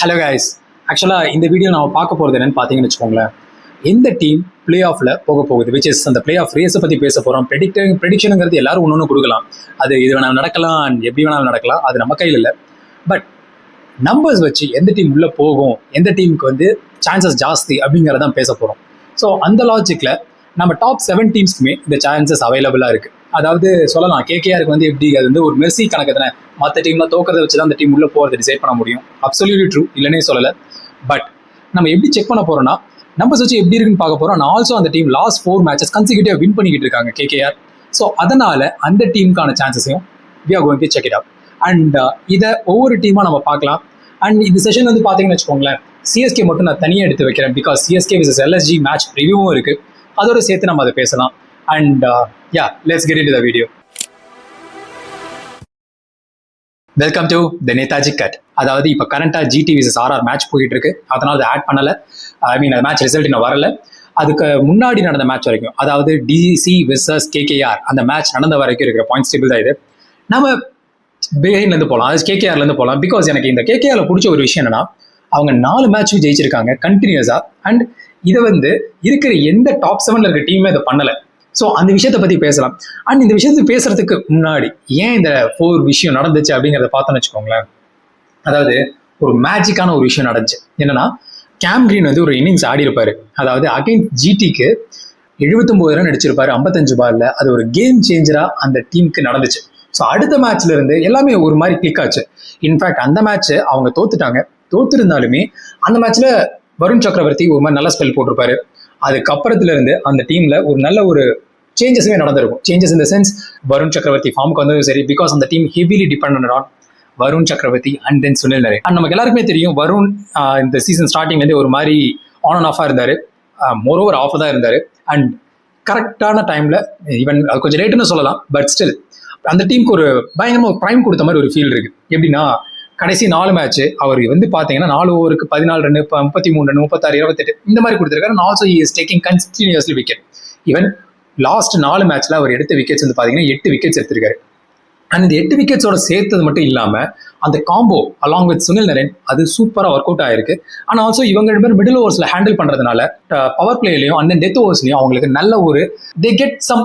Hello guys, ஆக்சுவலாக இந்த video நம்ம பார்க்க போகிறது என்னன்னு பார்த்தீங்கன்னு வச்சுக்கோங்களேன். எந்த டீம் பிளே ஆஃபில் போக போகுது, விச் இஸ் அந்த பிளே ஆஃப் ரேஸை பற்றி பேச போகிறோம். ப்ரெடிக்ஷனுங்கிறது எல்லாரும் ஒன்று கொடுக்கலாம். அது இது வேணாலும் நடக்கலாம், எப்படி வேணாலும் நடக்கலாம், அது நம்ம கையில் இல்லை. பட் நம்பர்ஸ் வச்சு எந்த டீம் உள்ளே போகும், எந்த டீமுக்கு வந்து சான்சஸ் ஜாஸ்தி அப்படிங்கிறதான் பேச போகிறோம். ஸோ அந்த லாஜிக்கில் நம்ம டாப் 7 டீம்ஸ்க்குமே இந்த சான்சஸ் அவைலபிளாக இருக்குது. அதாவது சொல்லலாம், கேகேஆருக்கு வந்து எப்படி அது வந்து ஒரு மெர்சி கணக்கு தானே, மற்ற டீம்லாம் தோக்கிறத வச்சு தான் அந்த டீம் உள்ளே போகிறத டிசைட் பண்ண முடியும். அப்சல்யூட்லி ட்ரூ, இல்லைன்னே சொல்லலை. பட் நம்ம எப்படி செக் பண்ண போகிறோம்னா, நம்பர்ஸ் வச்சு எப்படி இருக்குன்னு பார்க்க போகிறோம். நான் ஆல்சோ அந்த team last 4 matches consecutive win பண்ணிக்கிட்டு இருக்காங்க கேகேஆர். ஸோ அதனால் அந்த டீமுக்கான சான்சஸையும் we are going to check it out. And இதை ஒவ்வொரு டீமாக நம்ம பார்க்கலாம். அண்ட் இந்த செஷன் வந்து பார்த்தீங்கன்னு வச்சுக்கோங்களேன், சிஎஸ்கே மட்டும் நான் தனியாக எடுத்து வைக்கிறேன். Because CSK versus LSG match ரிவ்யூவும் இருக்குது, அதோட சேர்த்து நம்ம அதை பேசலாம். And let's get into the video. Welcome to the Netaji cut. அதாவது இப்போ கரண்டாக ஜிடி விசஸ் ஆர்ஆர் மேட்ச் போயிட்டு இருக்கு, அதனால் அதை ஆட் பண்ணலை. அந்த மேட்ச் ரிசல்ட் இன்னும் வரல. அதுக்கு முன்னாடி நடந்த மேட்ச் வரைக்கும், அதாவது டிசி விசஸ் கேகேஆர் அந்த மேட்ச் நடந்த வரைக்கும் இருக்கிற பாயிண்ட்ஸ் டேபிள் தான் இது. நம்ம பிஹைண்ட்லேருந்து போகலாம், அது கேகேஆர்லேருந்து போகலாம். பிகாஸ் எனக்கு இந்த கேகேஆரில் பிடிச்ச ஒரு விஷயம் என்னன்னா, அவங்க 4 மேட்சும் ஜெயிச்சிருக்காங்க கண்டினியூஸாக. அண்ட் இதை வந்து இருக்கிற எந்த டாப் 7ல் இருக்க டீமே இதை பண்ணலை. ஸோ அந்த விஷயத்தை பற்றி பேசலாம். அண்ட் இந்த விஷயத்தை பேசுறதுக்கு முன்னாடி ஏன் இந்த 4 விஷயம் நடந்துச்சு அப்படிங்கிறத பார்த்தோன்னு வச்சுக்கோங்களேன். அதாவது ஒரு மேஜிக்கான ஒரு விஷயம் நடந்துச்சு. என்னன்னா, கேம் கிரீன் வந்து ஒரு இன்னிங்ஸ் ஆடி இருப்பாரு. அதாவது அகைன்ஸ்ட் ஜிடிக்கு 79 ரன் அடிச்சிருப்பாரு 55 பால்ல. அது ஒரு கேம் சேஞ்சரா அந்த டீமுக்கு நடந்துச்சு. ஸோ அடுத்த மேட்ச்ல இருந்து எல்லாமே ஒரு மாதிரி கிளிக் ஆச்சு. இன்ஃபேக்ட் அந்த மேட்ச் அவங்க தோத்துருந்தாலுமே அந்த மேட்ச்ல வருண் சக்கரவர்த்தி ஒரு மாதிரி நல்ல ஸ்பெல் போட்டிருப்பாரு. அதுக்கப்புறத்துல இருந்து அந்த டீம்ல ஒரு நல்ல ஒரு சேஞ்சஸுமே நடந்திருக்கும். சேஞ்சஸ் இந்த சென்ஸ், வருண் சக்கரவர்த்தி ஃபார்முக்கு வந்ததும் சரி, பிகாஸ் அந்த team heavily dependent on Varun Chakravarthy and then Sunil Narine. And நமக்கு எல்லாருக்குமே தெரியும், வருண் இந்த சீசன் ஸ்டார்டிங்லேருந்து ஒரு மாதிரி ஆன் அண்ட் ஆஃபாக இருந்தார். மோரோவர் ஆஃப் தான் இருந்தார். அண்ட் கரெக்டான டைமில், ஈவன் அது கொஞ்சம் லேட்டுன்னு சொல்லலாம், பட் ஸ்டில் அந்த டீமுக்கு ஒரு பயங்கரமாக ஒரு ப்ரைம் கொடுத்த மாதிரி ஒரு ஃபீல் இருக்குது. எப்படின்னா, கடைசி 4 மேட்ச் அவர் வந்து பார்த்தீங்கன்னா 4 ஓவருக்கு 14 ரன், 33 ரன், 36, 28 இந்த மாதிரி கொடுத்துருக்காரு. And also he is taking continuously wicket. Even last 4 மேட்ச்ல அவர் எடுத்த விக்கெட்ஸ் வந்து பார்த்தீங்கன்னா 8 விக்கெட்ஸ் எடுத்திருக்காரு. அண்ட் இந்த 8 விக்கெட்ஸோட சேர்த்தது மட்டும் இல்லாமல் அந்த combo along with Sunil Naren அது சூப்பராக ஒர்க் அவுட் ஆயிருக்கு. அண்ட் ஆல்சோ இவங்க 2 பேர் மிடில் ஓவர்ஸில் ஹேண்டில் பண்ணுறதுனால பவர் பிளேலையும் அந்த டெத் ஓவர்ஸ்லையும் அவங்களுக்கு நல்ல ஒரு தே கெட் சம்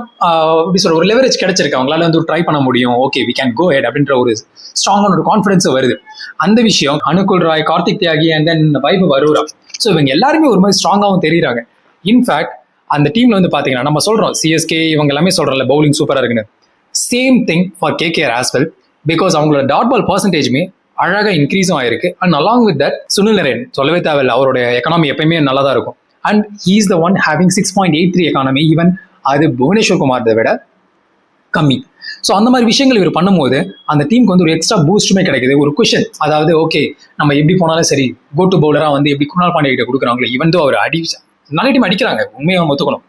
இப்படி சொல்ற ஒரு லெவரேஜ் கிடைச்சிருக்கு. அவங்களால வந்து ட்ரை பண்ண முடியும், okay we can go ahead அப்படின்ற ஒரு ஸ்ட்ராங்கான ஒரு கான்ஃபிடன்ஸ் வருது. அந்த விஷயம் அனுகுல் ராய், கார்த்திக் தியாகி and then Vaibhav Arora, so இவங்க எல்லாருமே ஒரு மாதிரி ஸ்ட்ராங்காகவும் தெரியுறாங்க. இன்ஃபேக்ட் அந்த டீம்ல வந்து பார்த்தீங்கன்னா, நம்ம சொல்றோம் சிஎஸ்கே இவங்க எல்லாமே சொல்றோம்ல பவுலிங் சூப்பராக இருக்குன்னு, same thing for KKR as well. Because அவங்களோட டாட் பால் பர்சன்டேஜுமே அழகாக இன்க்ரீஸும் ஆயிருக்கு. And along with that Sunil Naren சொல்லவே தேவையில்லை, அவரோட எக்கனாமி எப்பயுமே நல்லா தான் இருக்கும். And he is the one having 6.83 economy. Even அது புவனேஸ்வர் குமாரை விட கம்மி. ஸோ அந்த மாதிரி விஷயங்கள் இவர் பண்ணும்போது அந்த டீமுக்கு வந்து ஒரு எக்ஸ்ட்ரா பூஸ்ட்டுமே கிடைக்குது. ஒரு குஷன், அதாவது ஓகே நம்ம எப்படி போனாலும் சரி, கோ டு பவுலராக வந்து எப்படி குணால் பாண்டியா கிட்ட கொடுக்குறாங்களே, இவன் அவர் நல்ல டீம் அடிக்கிறாங்க, உண்மையாக ஒத்துக்கணும்.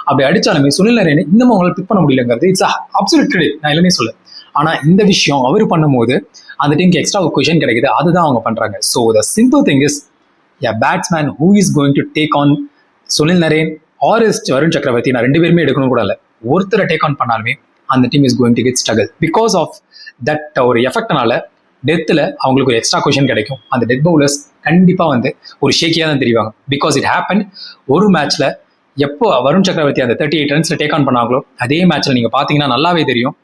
அப்படி அடித்தாலுமே சுனில் நரேன் இன்னமும் அவங்களால பிக் பண்ண முடியலங்கிறது இட்ஸ் அப்சல்யூட் கிரெடிட், நான் இல்லைன்னே சொல்ல. ஆனால் இந்த விஷயம் அவர் பண்ணும்போது அந்த டீமுக்கு எக்ஸ்ட்ரா ஒரு கொஷன் கிடைக்குது, அதுதான் அவங்க பண்ணுறாங்க. So the simple thing is, a batsman who is going to take on Sunil Narine or is Varun Chakravarthy, நான் 2 பேருமே எடுக்கணும் கூட இல்லை, ஒருத்தரை டேக் ஆன் பண்ணாலுமே அந்த team is going to get struggle. Because of that ஒரு எஃபெக்ட்னால டெத்தில் அவங்களுக்கு ஒரு எக்ஸ்ட்ரா கொஷன் கிடைக்கும். அந்த டெத் பவுலர்ஸ் கண்டிப்பாக வந்து ஒரு ஷேக்கியாக தான் தெரிவாங்க. பிகாஸ் இட் ஹேப்பன் ஒரு மேட்ச்ல எப்போ வருண் சக்கரவர்த்தி அந்த 38 ரன்ஸ்ல டேக் ஆன் பண்ணாங்களோ, அதே மேட்ச்ல நீங்க பாத்தீங்கன்னா நல்லாவே தெரியும்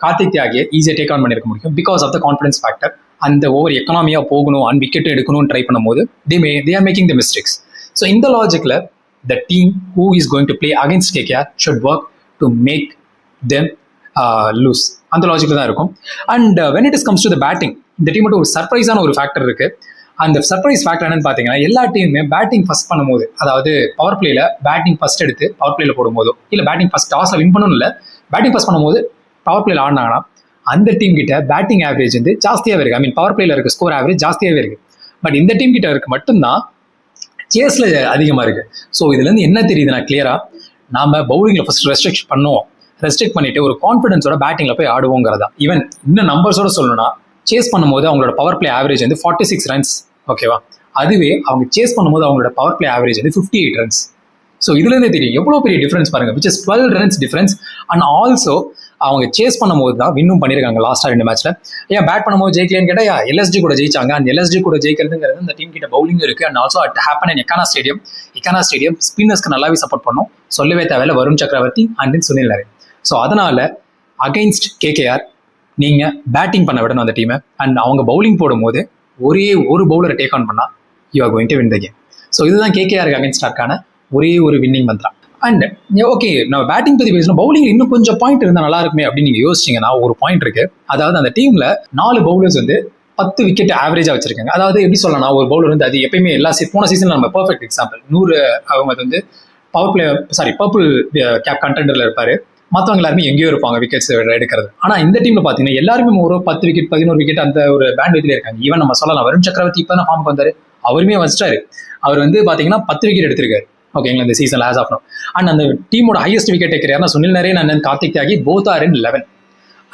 கார்த்திக் தியாகியை ஈஸியாக டேக் ஆன் பண்ணிருக்க முடியும். Because of the confidence factor. அந்த ஓவர் எக்கனாமியா போகணும், அண்ட் விக்கெட் எடுக்கணும்னு ட்ரை பண்ணும்போது they are making the mistakes. So இந்த லாஜிக்ல the team who is going to play against KKR should work to make them lose. அந்த லாஜிக்ல தான் இருக்கும். And when it comes to the batting, இந்த team மட்டும் ஒரு சர்ப்ரைஸான ஒரு ஃபேக்டர் இருக்கு. அந்த சர்ப்ரைஸ் ஃபேக்டர் என்னன்னு பார்த்தீங்கன்னா, எல்லா டீமுமே பேட்டிங் ஃபர்ஸ்ட் பண்ணும்போது, அதாவது பவர் பிளேல பேட்டிங் ஃபர்ஸ்ட் எடுத்து பவர் பிளேல போடும்போதோ, இல்லை பேட்டிங் ஃபர்ஸ்ட் டாஸில் வின் பண்ணணும் இல்லை, பேட்டிங் ஃபர்ஸ்ட் பண்ணும்போது பவர் பிளேல ஆடினாங்கன்னா அந்த டீம் கிட்ட பேட்டிங் ஆவரேஜ் வந்து ஜாஸ்தியாகவே இருக்கு. பவர் பிளேல இருக்க ஸ்கோர் ஆவரேஜ் ஜாஸ்தியாகவே இருக்கு. பட் இந்த டீம் கிட்ட இருக்கு மட்டும்தான் சேஸ்ல அதிகமாக இருக்கு. ஸோ இதுல இருந்து என்ன தெரியுதுன்னா, கிளியரா நாம பவுலிங்ல ஃபர்ஸ்ட் ரெஸ்ட்ரிக்ட் பண்ணிட்டு ஒரு கான்ஃபிடன்ஸோட பேட்டிங்ல போய் ஆடுவோங்கிறதா. ஈவன் இன்னும் நம்பர்ஸோட சொல்லணும்னா, சேஸ் பண்ணும்போது அவங்களோட பவர் பிளே ஆவரேஜ் வந்து 46 ரன்ஸ், ஓகேவா? அதுவே அவங்க சேஸ் பண்ணும்போது அவங்களோட பவர் பிளே ஆவரேஜ் வந்து 58 ரன்ஸ். ஸோ இதுலேருந்தே தெரியும் எவ்வளோ பெரிய டிஃபரன்ஸ் பாருங்க, which is 12 runs difference. And also அவங்க சேஸ் பண்ணும்போது தான் வின்னும் பண்ணியிருக்காங்க லாஸ்ட்டாக 2 மேட்ச்ல. ஏன் பேட் பண்ணும்போது ஜெயிக்கலன்னு கேட்டால் எல்எஸ்ஜி கூட ஜெயிச்சாங்க. அண்ட் எல்எஸ்ஜி கூட ஜெயிக்கிறதுங்கிறது இந்த டீம் கிட்ட பவுலிங் இருக்கு. And also at happen in Ekana stadium ஸ்பின்னர்ஸ்க்கு நல்லாவே சப்போர்ட் பண்ணும். சொல்லவே தேவையில்ல, வருண் சக்கரவர்த்தி அண்ட் சுனில் நரேன். ஸோ அதனால அகைன்ஸ்ட் கேகேஆர் நீங்க பேட்டிங் பண்ண விடணும் அந்த டீமை. அண்ட் அவங்க பவுலிங் போடும்போது ஒரே ஒரு பவுலரை டேக் ஆன் பண்ணா you are going to win the game. So இதுதான் கேகேஆருக்கு அகைன்ஸ்டாக்கான ஒரே ஒரு வின்னிங் மந்த்ரா. அண்ட் ஓகே, நம்ம பேட்டிங் பத்தி பேசணும். பவுலிங் இன்னும் கொஞ்சம் பாயிண்ட் இருந்தால் நல்லா இருக்குமே அப்படின்னு நீங்க யோசிச்சீங்கன்னா ஒரு பாயிண்ட் இருக்கு. அதாவது அந்த டீம்ல 4 பவுலர்ஸ் வந்து 10 விக்கெட் ஆவரேஜா வச்சிருக்காங்க. அதாவது எப்படி சொல்லலாம், ஒரு பவுலர் வந்து அது எப்பயுமே போன சீசன்ல நம்ம பெர்ஃபெக்ட் எக்ஸாம்பிள் 100 அவங்க வந்து பர்பிள் கேப் கண்டெண்டர்ல இருப்பாரு. மற்றவங்க எல்லாருமே எங்கேயோ இருப்பாங்க விக்கெட்ஸ் எடுக்கிறது. ஆனா இந்த டீம்ல பாத்தீங்கன்னா எல்லாருமே ஒரு 10 விக்கெட் 11 விக்கெட் அந்த ஒரு பேண்ட் வித்ல இருக்காங்க. ஈவன் நம்ம சொல்லலாம் வருண் சக்கரவர்த்தி இப்ப தான் ஃபார்முக்கு வந்தாரு, அவருமே வச்சிட்டாரு. அவர் வந்து பாத்தீங்கன்னா 10 விக்கெட் எடுத்திருக்காரு ஓகேங்களா இந்த season as of now. And அந்த டீமோட highest wicket taker Sunil Narine and Karthik Tyagi both R in 11.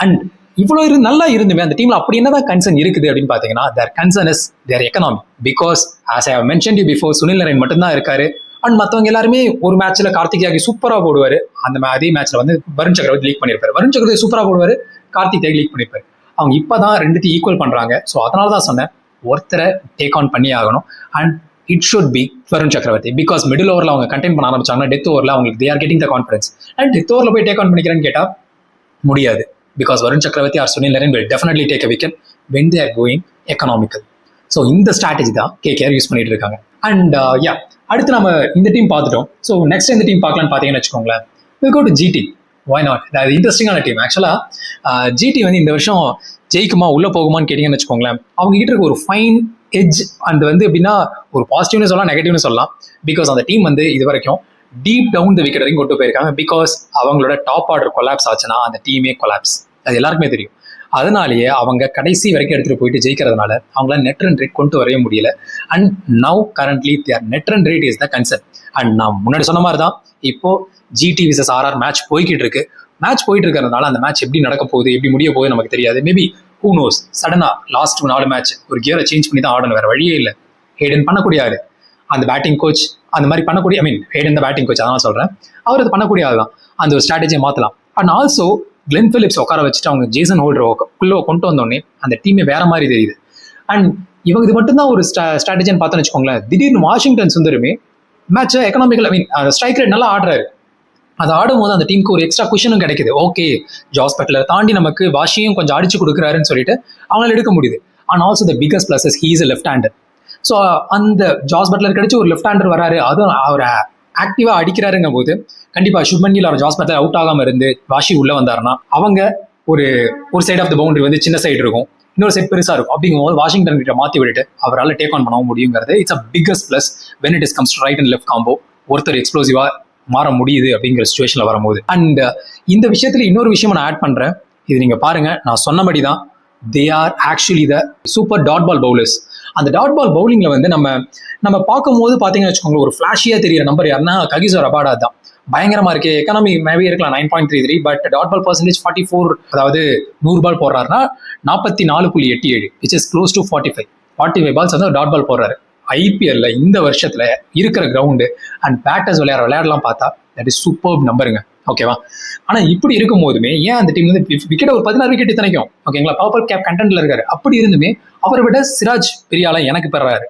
And இவ்வளவு நல்லா இருந்துமே அந்த டீம்ல அப்படி என்னதான் கன்சர்ன் இருக்குது அப்படின்னு பாத்தீங்கன்னா their concern is their economy. Because as I have mentioned you before, Sunil Narine மட்டும்தான் இருக்காரு. அண்ட் மற்றவங்க எல்லாருமே ஒரு மேட்ச்ல கார்த்திக் தியாகி சூப்பரா போடுவாரு. அதே மேட்ச்ல வந்து வருண் சக்கரவர்த்தி லீக் பண்ணிருப்பாரு. வருண் சக்கரவர்த்தி சூப்பரா போடுவாரு, கார்த்திக் தியாகி லீக் பண்ணிருப்பாரு. அவங்க இப்பதான் 2 ஈக்குவல் பண்றாங்க. ஸோ அதனாலதான் சொன்னேன் ஒருத்தரை டேக் ஆன் பண்ணி ஆகணும். And it should be Varun Chakravarthy. Because middle ஓவரில் அவங்க கண்டெயின் பண்ண ஆரம்பிச்சாங்கன்னா டெத் ஓவரில் அவங்களுக்கு they are getting the confidence. And death ஓவரில் போய் டேக் ஆன் பண்ணிக்கிறேன்னு கேட்டால் முடியாது. Because Varun Chakravarthy or Sunil Narine will definitely take a wicket when they are going economical. So இந்த ஸ்ட்ராட்டஜி தான் கேகேஆர் யூஸ் பண்ணிட்டு இருக்காங்க. அண்ட் அடுத்து நம்ம இந்த டீம் பார்த்துட்டோம். ஸோ நெக்ஸ்ட் இந்த டீம் பார்க்கலான்னு பார்த்தீங்கன்னு வச்சுக்கோங்களேன், we'll go to GT. Why not? அது இன்ட்ரெஸ்டிங்கான டீம். ஆக்சுவலாக ஜிடி வந்து இந்த வருஷம் ஜெயிக்குமா உள்ள போகுமான்னு கேட்டீங்கன்னு வச்சுக்கோங்களேன், அவங்க கிட்ட இருக்க ஒரு ஃபைன் எட்ஜ் அந்த வந்து எப்படின்னா ஒரு பாசிட்டிவ்னு சொல்லலாம், நெகட்டிவ்னு சொல்லலாம். பிகாஸ் அந்த டீம் வந்து இது வரைக்கும் டீப் டவுன் த விக்கெட் வரைக்கும் கொண்டு போயிருக்காங்க. பிகாஸ் அவங்களோட டாப் ஆர்டர் கொலாப்ஸ் ஆச்சுன்னா அந்த டீமே கொலாப்ஸ், அது எல்லாருக்குமே தெரியும். அதனாலேயே அவங்க கடைசி வரைக்கும் எடுத்துகிட்டு போயிட்டு ஜெயிக்கிறதுனால அவங்களால நெட் ரன் ரேட் கொண்டு வரவே முடியல. And now currently their net run rate is the concern. And நான் முன்னாடி சொன்ன மாதிரி தான் இப்போ ஜிடி விசஸ் ஆர்ஆர் மேட்ச் போய்கிட்டு இருக்கு. மேட்ச் போயிட்டு இருக்கிறதுனால அந்த மேட்ச் எப்படி நடக்க போகுது, எப்படி முடிய போகுது நமக்கு தெரியாது. மேபி ஹூ நோஸ், சடனா லாஸ்ட் 4 மேட்ச் ஒரு கியரை சேஞ்ச் பண்ணி தான் ஆடணும், வேற வழியே இல்லை. ஹேடன் பண்ணக்கூடிய ஆளு, அந்த பேட்டிங் கோச் அந்த மாதிரி பண்ணக்கூடிய, ஹேடன் தான் பேட்டிங் கோச், அதான் சொல்றேன். அவர் அது பண்ணக்கூடிய ஆள் தான், அந்த ஒரு ஸ்ட்ராட்டஜியை மாற்றலாம். அண்ட் ஆல்சோ கிளென் பிலிப்ஸ் உட்கார வச்சுட்டு அவங்க ஜேசன் ஹோல்டர் குள்ள கொண்டு வந்தோடனே அந்த டீமே வேற மாதிரி தெரியுது. அண்ட் இவங்க இது மட்டும்தான் ஒரு ஸ்ட்ராட்டஜின்னு பார்த்தோன்னு வச்சுக்கோங்களேன். திடீர்னு வாஷிங்டன் சுந்தருமே மேட்சை எக்கனாமிக்கல் ஸ்ட்ரைக் ரேட் நல்லா ஆடுறாரு. அது ஆடும்போது அந்த டீமுக்கு ஒரு எக்ஸ்ட்ரா குஷனும் கிடைக்குது. ஓகே, ஜாஸ் பட்லர் தாண்டி நமக்கு வாஷியும் கொஞ்சம் அடிச்சு கொடுக்குறாருன்னு சொல்லிட்டு அவங்களால எடுக்க முடியுது. And also the biggest plus is he is left hander. So அந்த ஜாஸ் பட்லர் கிடைச்சி ஒரு லெஃப்ட் ஹேண்டர் வராரு, அதுவும் அவர் ஆக்டிவா அடிக்கிறாருங்க போது கண்டிப்பா சுப்மன் கில் அவர் ஜாஸ் பட்லர் அவுட் ஆகாம இருந்து வாஷி உள்ள வந்தாருன்னா அவங்க ஒரு சைட் ஆஃப் த பவுண்டரி வந்து சின்ன சைடு இருக்கும், இன்னொரு செட் பெருசா இருக்கும். அப்படிங்கும்போது வாஷிங்டன் கிட்ட மாத்தி விட்டுட்டு அவரால் டேக் ஆன் பண்ணவும் முடியுங்கிறது it's a biggest plus when it is comes right and left combo. ஒருத்தர் எக்ஸ்ப்ளோசிவா மாற முடியுது அப்படிங்கிற சுச்சுவேஷன்ல வரும்போது. அண்ட் இந்த விஷயத்துல இன்னொரு விஷயம் நான் ஆட் பண்றேன், இது நீங்க பாருங்க, நான் சொன்னபடி தான் they are actually the super dot ball bowlers. அந்த டாட் பால் பவுலிங்ல வந்து நம்ம பார்க்கும்போது பாத்தீங்கன்னு வச்சுக்கோங்க, ஒரு ஃபிளாஷியா தெரியுற நம்பர் யாருன்னா ககிசோ ரபாடா தான். பயங்கரமா இருக்கு. எக்கானமி மேபி இருக்கலாம் 9.33, பட் டாட் பால் பர்சன்டேஜ் 44, அதாவது 100 பால் போடுறாருன்னா 44.87, which is close to 45 balls வந்து டாட் பால் போடுறாரு. ஐபிஎல்ல இந்த வருஷத்துல இருக்கிற கிரவுண்டு அண்ட் பேட்டர்ஸ் விளையாடலாம் பார்த்தா தட் இஸ் சூப்பர் நம்பருங்க. ஓகேவா? ஆனா இப்படி இருக்கும் போதுமே ஏன் அந்த டீம் வந்து விக்கெட் ஒரு 16 விக்கெட் இத்தனைக்கும் ஓகேங்களா பர்பிள் கேப் கண்டென்ட்ல இருக்காரு. அப்படி இருந்துமே அவரை விட சிராஜ் பெரிய ஆளா எனக்கு பெறாரு.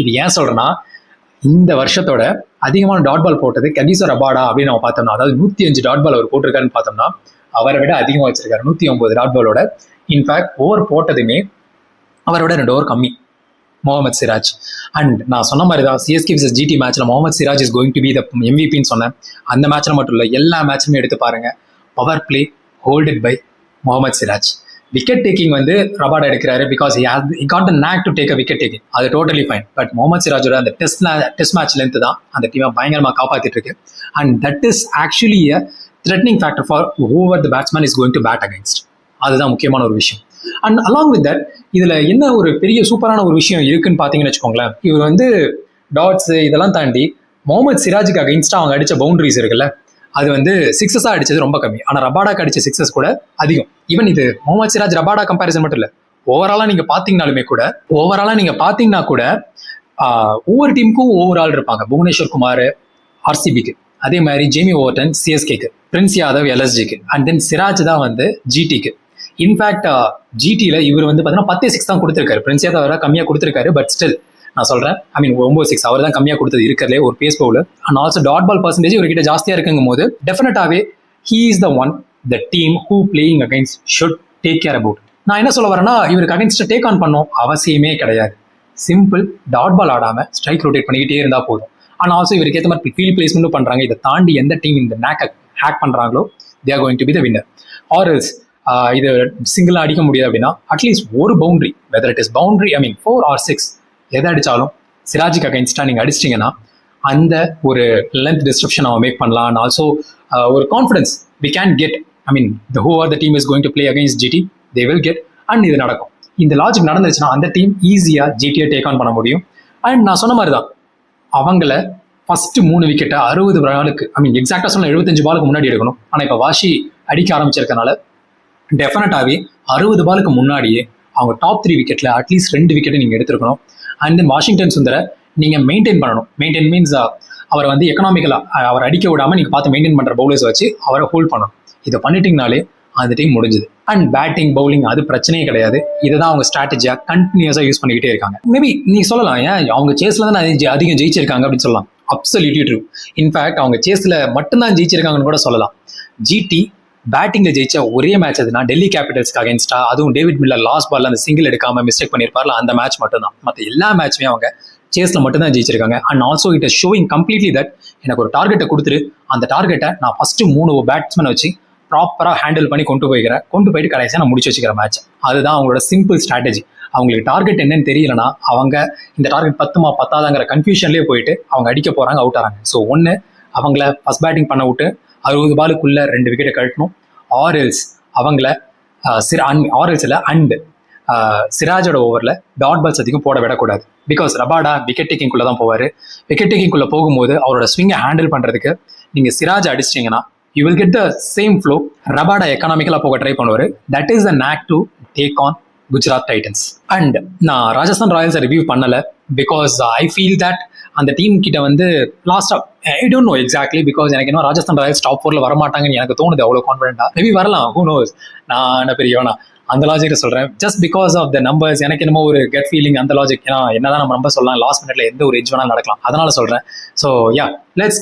இது ஏன் சொல்றேன்னா, இந்த வருஷத்தோட அதிகமான டாட் பால் போட்டது ககிசோ ரபாடா அப்படின்னு நம்ம பார்த்தோம்னா, அதாவது 105 டாட் பால் அவர் போட்டிருக்காருன்னு பார்த்தோம்னா அவரை விட அதிகமாக வச்சிருக்காரு 109 டாட் பாலோட. இன்ஃபேக்ட் ஓவர் போட்டதுமே அவரோட 2 ஓவர் கம்மி முகமது சிராஜ். அண்ட் நான் சொன்ன மாதிரி தான் சிஎஸ்கே விசஸ் ஜிடி மேட்ச்ல Mohammed Siraj is going to be the எம்விபின்னு சொன்னேன். அந்த மேட்ச்ல மட்டும் இல்லை, எல்லா மேட்சுமே எடுத்து பாருங்க, power play holded by Mohammed Siraj. Wicket taking வந்து ரபாடா எடுக்கிறாரு because he got the knack to take a wicket taking, அது டோட்டலி ஃபைன். பட் முகமது சிராஜோட அந்த டெஸ்ட் மேட்ச் லென்த் தான் அந்த டீமை பயங்கரமா காப்பாத்திட்டு இருக்கு. And that is actually a threatening factor for whoever the batsman is going to bat against. அதுதான் முக்கியமான ஒரு விஷயம். அண்ட் அலாங் வித் தட் இதுல என்ன ஒரு பெரிய சூப்பரான ஒரு விஷயம் இருக்குன்னு பாத்தீங்கன்னு வச்சுக்கோங்களேன், இவர் வந்து டாட்ஸ் இதெல்லாம் தாண்டி முகமது சிராஜுக்கு அகைன்ஸ்டா அவங்க அடிச்ச பவுண்டரிஸ் இருக்குல்ல, அது வந்து சிக்ஸஸா அடிச்சது ரொம்ப கம்மி. ஆனா ரபாடாக்கு அடிச்ச சிக்ஸஸ் கூட அதிகம். ஈவன் இது முகமது சிராஜ் ரபாடா கம்பேரிசன் மட்டும் இல்ல, ஓவராலா நீங்க பாத்தீங்கன்னா கூட ஒவ்வொரு டீமுக்கும் ஒவ்வொரு ஆள் இருப்பாங்க. புவனேஸ்வர் குமார், ஆர்சிபிக்கு, அதே மாதிரி ஜேமி ஓவர்டன் சிஎஸ்கேக்கு, பிரின்ஸ் யாதவ் எல்எஸ்ஜிக்கு, அண்ட் தென் சிராஜ் தான் வந்து ஜிடிக்கு. இன்ஃபேக்ட் ஜிடியில் இவர் வந்து பார்த்தீங்கன்னா 10-6 தான் கொடுத்துருக்காரு. பிரின்ஸ் யாதவ் வர கம்மியாக கொடுத்துருக்காரு. பட் ஸ்டில் நான் சொல்கிறேன், 9-6 அவர் தான் கம்மியாக கொடுத்தது இருக்கிறதே ஒரு pace bowler. And also dot ball percentage இவர்கிட்ட ஜாஸ்தியாக இருக்குங்கும் போது டெஃபினட்டாகவே he is the one the team who playing against should take care about. நான் என்ன சொல்ல வரேன்னா, இவருக்கு அகைன்ஸ்ட் டேக் ஆன் பண்ணும் அவசியமே கிடையாது. சிம்பிள் டாட் பால் ஆடாமல் ஸ்ட்ரைக் ரொட்டேட் பண்ணிக்கிட்டே இருந்தால் போதும். ஆனால் ஆல்சோ இவருக்கு ஏற்ற மாதிரி ஃபீல்ட் பிளேஸ்மெண்ட்டும் பண்ணுறாங்க. இதை தாண்டி எந்த டீம் இந்த நேக்கை ஹேக் பண்ணுறாங்களோ they are going to be the winner. Or else இது சிங்கிளாக அடிக்க முடியாது அப்படின்னா அட்லீஸ்ட் ஒரு boundary, whether it is boundary 4 or 6 எதை அடித்தாலும் சிராஜுக்கு அகைன்ஸ்டாக நீங்கள் அடிச்சிட்டிங்கன்னா அந்த ஒரு லென்த் டிஸ்ட்ரப்ஷன் அவன் மேக் பண்ணலாம். அண்ட் ஆல்சோ ஒரு confidence we can get. The who are the team is going to play against GT they will get. And இது நடக்கும். இந்த லாஜிக் நடந்துச்சுன்னா அந்த டீம் ஈஸியாக ஜிடியை டேக் ஆன் பண்ண முடியும். அண்ட் நான் சொன்ன மாதிரி தான் அவங்கள ஃபர்ஸ்ட் 3 விக்கெட்டை 60 பாலுக்கு எக்ஸாக்டாக சொன்ன 75 பாலுக்கு முன்னாடி எடுக்கணும். ஆனால் இப்போ வாஷி அடிக்க ஆரம்பிச்சிருக்கனால டெஃபினட்டாகவே 60 பாலுக்கு முன்னாடியே அவங்க டாப் 3 விக்கெட்டில் அட்லீஸ்ட் 2 விக்கெட்டை நீங்கள் எடுத்துருக்கணும். அண்ட் தென் வாஷிங்டன் சுந்தரை நீங்கள் மெயின்டைன் பண்ணணும். மெயின்டைன் மீன்ஸ் அவரை வந்து எக்கனாமிக்கலாக அவர் அடிக்க விடாமல் நீங்கள் பார்த்து மெயின்டைன் பண்ணுற பவுலர்ஸ் வச்சு அவரை ஹோல்ட் பண்ணணும். இதை பண்ணிட்டீங்கனாலே அந்த டீம் முடிஞ்சுது. அண்ட் பேட்டிங் பவுலிங் அது பிரச்சனையே கிடையாது. இதை தான் அவங்க ஸ்ட்ராட்டஜியாக கண்டினியூஸாக யூஸ் பண்ணிக்கிட்டே இருக்காங்க. மேபி நீ சொல்லலாம், ஏன் அவங்க சேஸில் தான் அதிகம் ஜெயிச்சிருக்காங்க அப்படின்னு சொல்லலாம். Absolutely true. இன்ஃபேக்ட் அவங்க சேஸில் மட்டும்தான் ஜெயிச்சிருக்காங்கன்னு கூட சொல்லலாம். ஜிடி பேட்டிங்கில் ஜெயிச்ச ஒரே மேட்ச் அதுனா டெல்லி கேபிட்டல்ஸ்க்கு அகேன்ஸ்டா, அதுவும் டேவிட் மில்லர் லாஸ்ட் பால்ல அந்த சிங்கிள் எடுக்காம மிஸ்டேக் பண்ணியிருப்பார்ல, அந்த மேட்ச் மட்டும் தான். மற்ற எல்லா மேட்சுமே அவங்க சேஸில் மட்டும்தான் ஜெயிச்சிருக்காங்க. And also it is showing completely that எனக்கு ஒரு டார்கெட்டை கொடுத்துரு, அந்த டார்கெட்டை நான் ஃபர்ஸ்ட் 3 பேட்ஸ்மேனை வச்சு ப்ராப்பராக ஹேண்டில் பண்ணி கொண்டு போயிட்டு கடைசியாக நான் முடிச்சு வச்சுக்கிற மேட்ச். அதுதான் அவங்களோட சிம்பிள் ஸ்ட்ராட்டஜி. அவங்களுக்கு டார்கெட் என்னன்னு தெரியலனா அவங்க இந்த டார்கெட் 10 பத்தாதாங்கிற கன்ஃபியூஷன்லேயே போயிட்டு அவங்க அடிக்க போகிறாங்க, அவுட் ஆகிறாங்க. ஸோ ஒன்று அவங்கள ஃபர்ஸ்ட் பேட்டிங் பண்ண விட்டு 60 பாலுக்குள்ள 2 விக்கெட்டை கழட்டணும். ஆர்எல்ஸ் அவங்கள அண்ட் சிராஜோட ஓவரில் டாட் பால்ஸ் அதிகம் போட விடக்கூடாது. பிகாஸ் ரபாடா விக்கெட் டேக்கிங்குள்ளே தான் போவார். விக்கெட் டேக்கிங்குள்ளே போகும்போது அவரோட ஸ்விங்கை ஹேண்டில் பண்ணுறதுக்கு நீங்கள் சிராஜ் அடிச்சிட்டிங்கன்னா you will get the same flow. Rabada எக்கனாமிக்கலாக போக ட்ரை பண்ணுவார். That is the knack to take on Gujarat Titans. And நான் ராஜஸ்தான் ராயல்ஸை ரிவ்யூ பண்ணலை பிகாஸ் ஐ ஃபீல் தட் அந்த டீம் கிட்ட வந்து லாஸ்ட்டாக I don't know exactly, because எனக்கு இன்னும் ராஜஸ்தான் ராயல்ஸ் டாப் 4ல வரமாட்டாங்கன்னு எனக்கு தோணுது. அவ்வளோ கான்ஃபிடென்ட்டாக மேபி வரலாம், ஹூ நோஸ். நான் என்ன பெரியவனா அந்த லாஜிக்கை சொல்கிறேன். Just because of the numbers எனக்கு என்னமோ ஒரு கெட் ஃபீலிங் அந்த லாஜிக். ஏன்னா என்னதான் நம்ம நம்ப சொல்லலாம், லாஸ்ட் மினிட்ல எந்த ஒரு எட்ஜ் வேணாலும் நடக்கலாம், அதனால சொல்கிறேன். So yeah, let's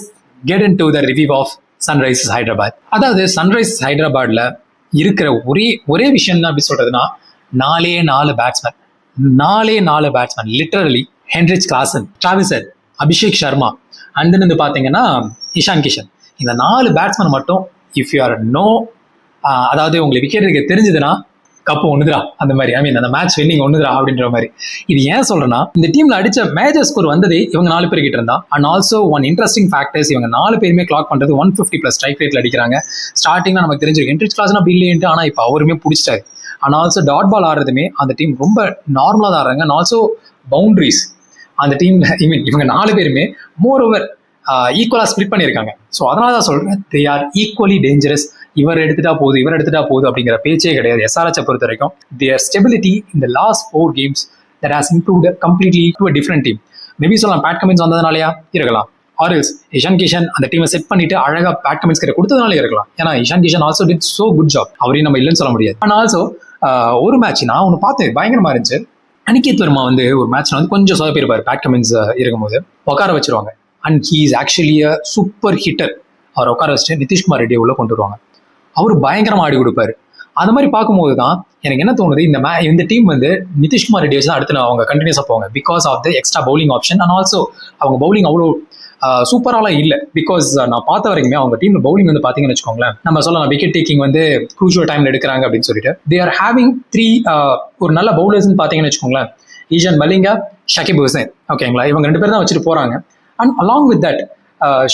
get into the review of Sunrisers Hyderabad. அதாவது சன்ரைசர்ஸ் ஹைதராபாத்ல இருக்கிற ஒரே விஷயம் தான் அப்படி சொல்றதுன்னா, 4 batsman literally Heinrich Klaasen, Travis head, Abhishek Sharma and then வந்து பார்த்தீங்கன்னா இஷான் கிஷன். இந்த 4 பேட்ஸ்மேன் மட்டும் இஃப் யூ ஆர் அதாவது உங்களுக்கு விக்கெட் எடுக்க தெரிஞ்சதுன்னா கப்பு ஒண்ணுதுரா அந்த மாதிரி, அந்த மேட்ச் வின்னிங் ஒண்ணுதுரா அப்படின்ற மாதிரி. இது ஏன் சொல்றேன்னா, இந்த டீம்ல அடிச்ச மேஜர் ஸ்கோர் வந்ததே இவங்க 4 பேர் கிட்ட இருந்தா. And also one interesting factors, இவங்க 4 பேருமே கிளாக் பண்றது 150+ ஸ்ட்ரைக் ரேட்ல அடிக்கிறாங்க. ஸ்டார்டிங்ல நமக்கு தெரிஞ்சிருக்கு ஹென்ரிச் கிளாஸ்னா பில்லியன்ட்டு, ஆனா இப்போ அவருமே பிடிச்சிட்டாரு. அண்ட் ஆல்சோ டாட் பால் ஆடுறதுமே அந்த டீம் ரொம்ப நார்மலா தான் ஆடுறாங்க. அண்ட் ஆல்சோ பவுண்டரிஸ் அந்த டீம்ல இவங்க 4 பேருமே மோர் ஓவர் ஈக்குவலா ஸ்பிளிட் பண்ணியிருக்காங்க. ஸோ அதனால தான் சொல்றேன், தே ஆர் ஈக்குவலி டேஞ்சரஸ். இவர் எடுத்துட்டா போகுது அப்படிங்கிற பேச்சே கிடையாது. எஸ்ஆர்எச்சை பொறுத்த வரைக்கும் தேர் ஸ்டெபிலிட்டி இந்த last 4 games that has improved completely to a different team. Maybe சொல்லலாம் பேட் கமின்ஸ் வந்ததுனாலயா இருக்கலாம், ஆர்எல்ஸ் இஷான் கிஷன் அந்த டீமை செட் பண்ணிட்டு அழகா பேட் கமின்ஸ் கிட்ட கொடுத்ததுனால இருக்கலாம். ஏன்னா Ishan Kishan also did so good job, அவரையும் நம்ம இல்லைன்னு சொல்ல முடியாது. அண்ட் ஆல்சோ ஒரு மேட்ச் நான் ஒன்று பார்த்தேன், பயங்கரமா இருந்துச்சு. அனிகேத் வர்மா வந்து ஒரு மேட்ச்ல வந்து கொஞ்சம் சொதப்பிருப்பாரு, பேட் கமின்ஸ் இருக்கும்போது உட்கார வச்சிருவாங்க. And he is actually a super hitter. அவர் உட்கார வச்சுட்டு நிதிஷ்குமார் ரெட்டியை உள்ள கொண்டு வருவாங்க. அவர் பயங்கரமா ஆடி கொடுப்பாரு. அந்த மாதிரி பார்க்கும்போது தான் எனக்கு என்ன தோணுது, இந்த டீம் வந்து நிதிஷ்குமார் ரெட்டி வச்சு தான் அடுத்து அவங்க கண்டினியூஸாக போவாங்க. Because of the extra bowling option. And also அவங்க பவுலிங் அவ்வளோ சூப்பராலாம் இல்லை. பிகாஸ் நான் பார்த்த வரைக்குமே அவங்க டீம்ல பவுலிங் வந்து பார்த்தீங்கன்னு வச்சுக்கோங்களேன், நம்ம சொல்லலாம் விக்கெட் டேக்கிங் வந்து க்ரூஷியல் டைம்ல எடுக்கிறாங்க அப்படின்னு சொல்லிட்டு. தே ஆர் ஹேவிங் 3 ஒரு நல்ல பவுலர்ஸ்ன்னு பார்த்தீங்கன்னு வச்சுக்கோங்களேன், ஈஷான் மலிங்கா, ஷகிப் ஹுசைன். ஓகேங்களா, இவங்க 2 பேர் தான் வச்சுட்டு போறாங்க. And along with that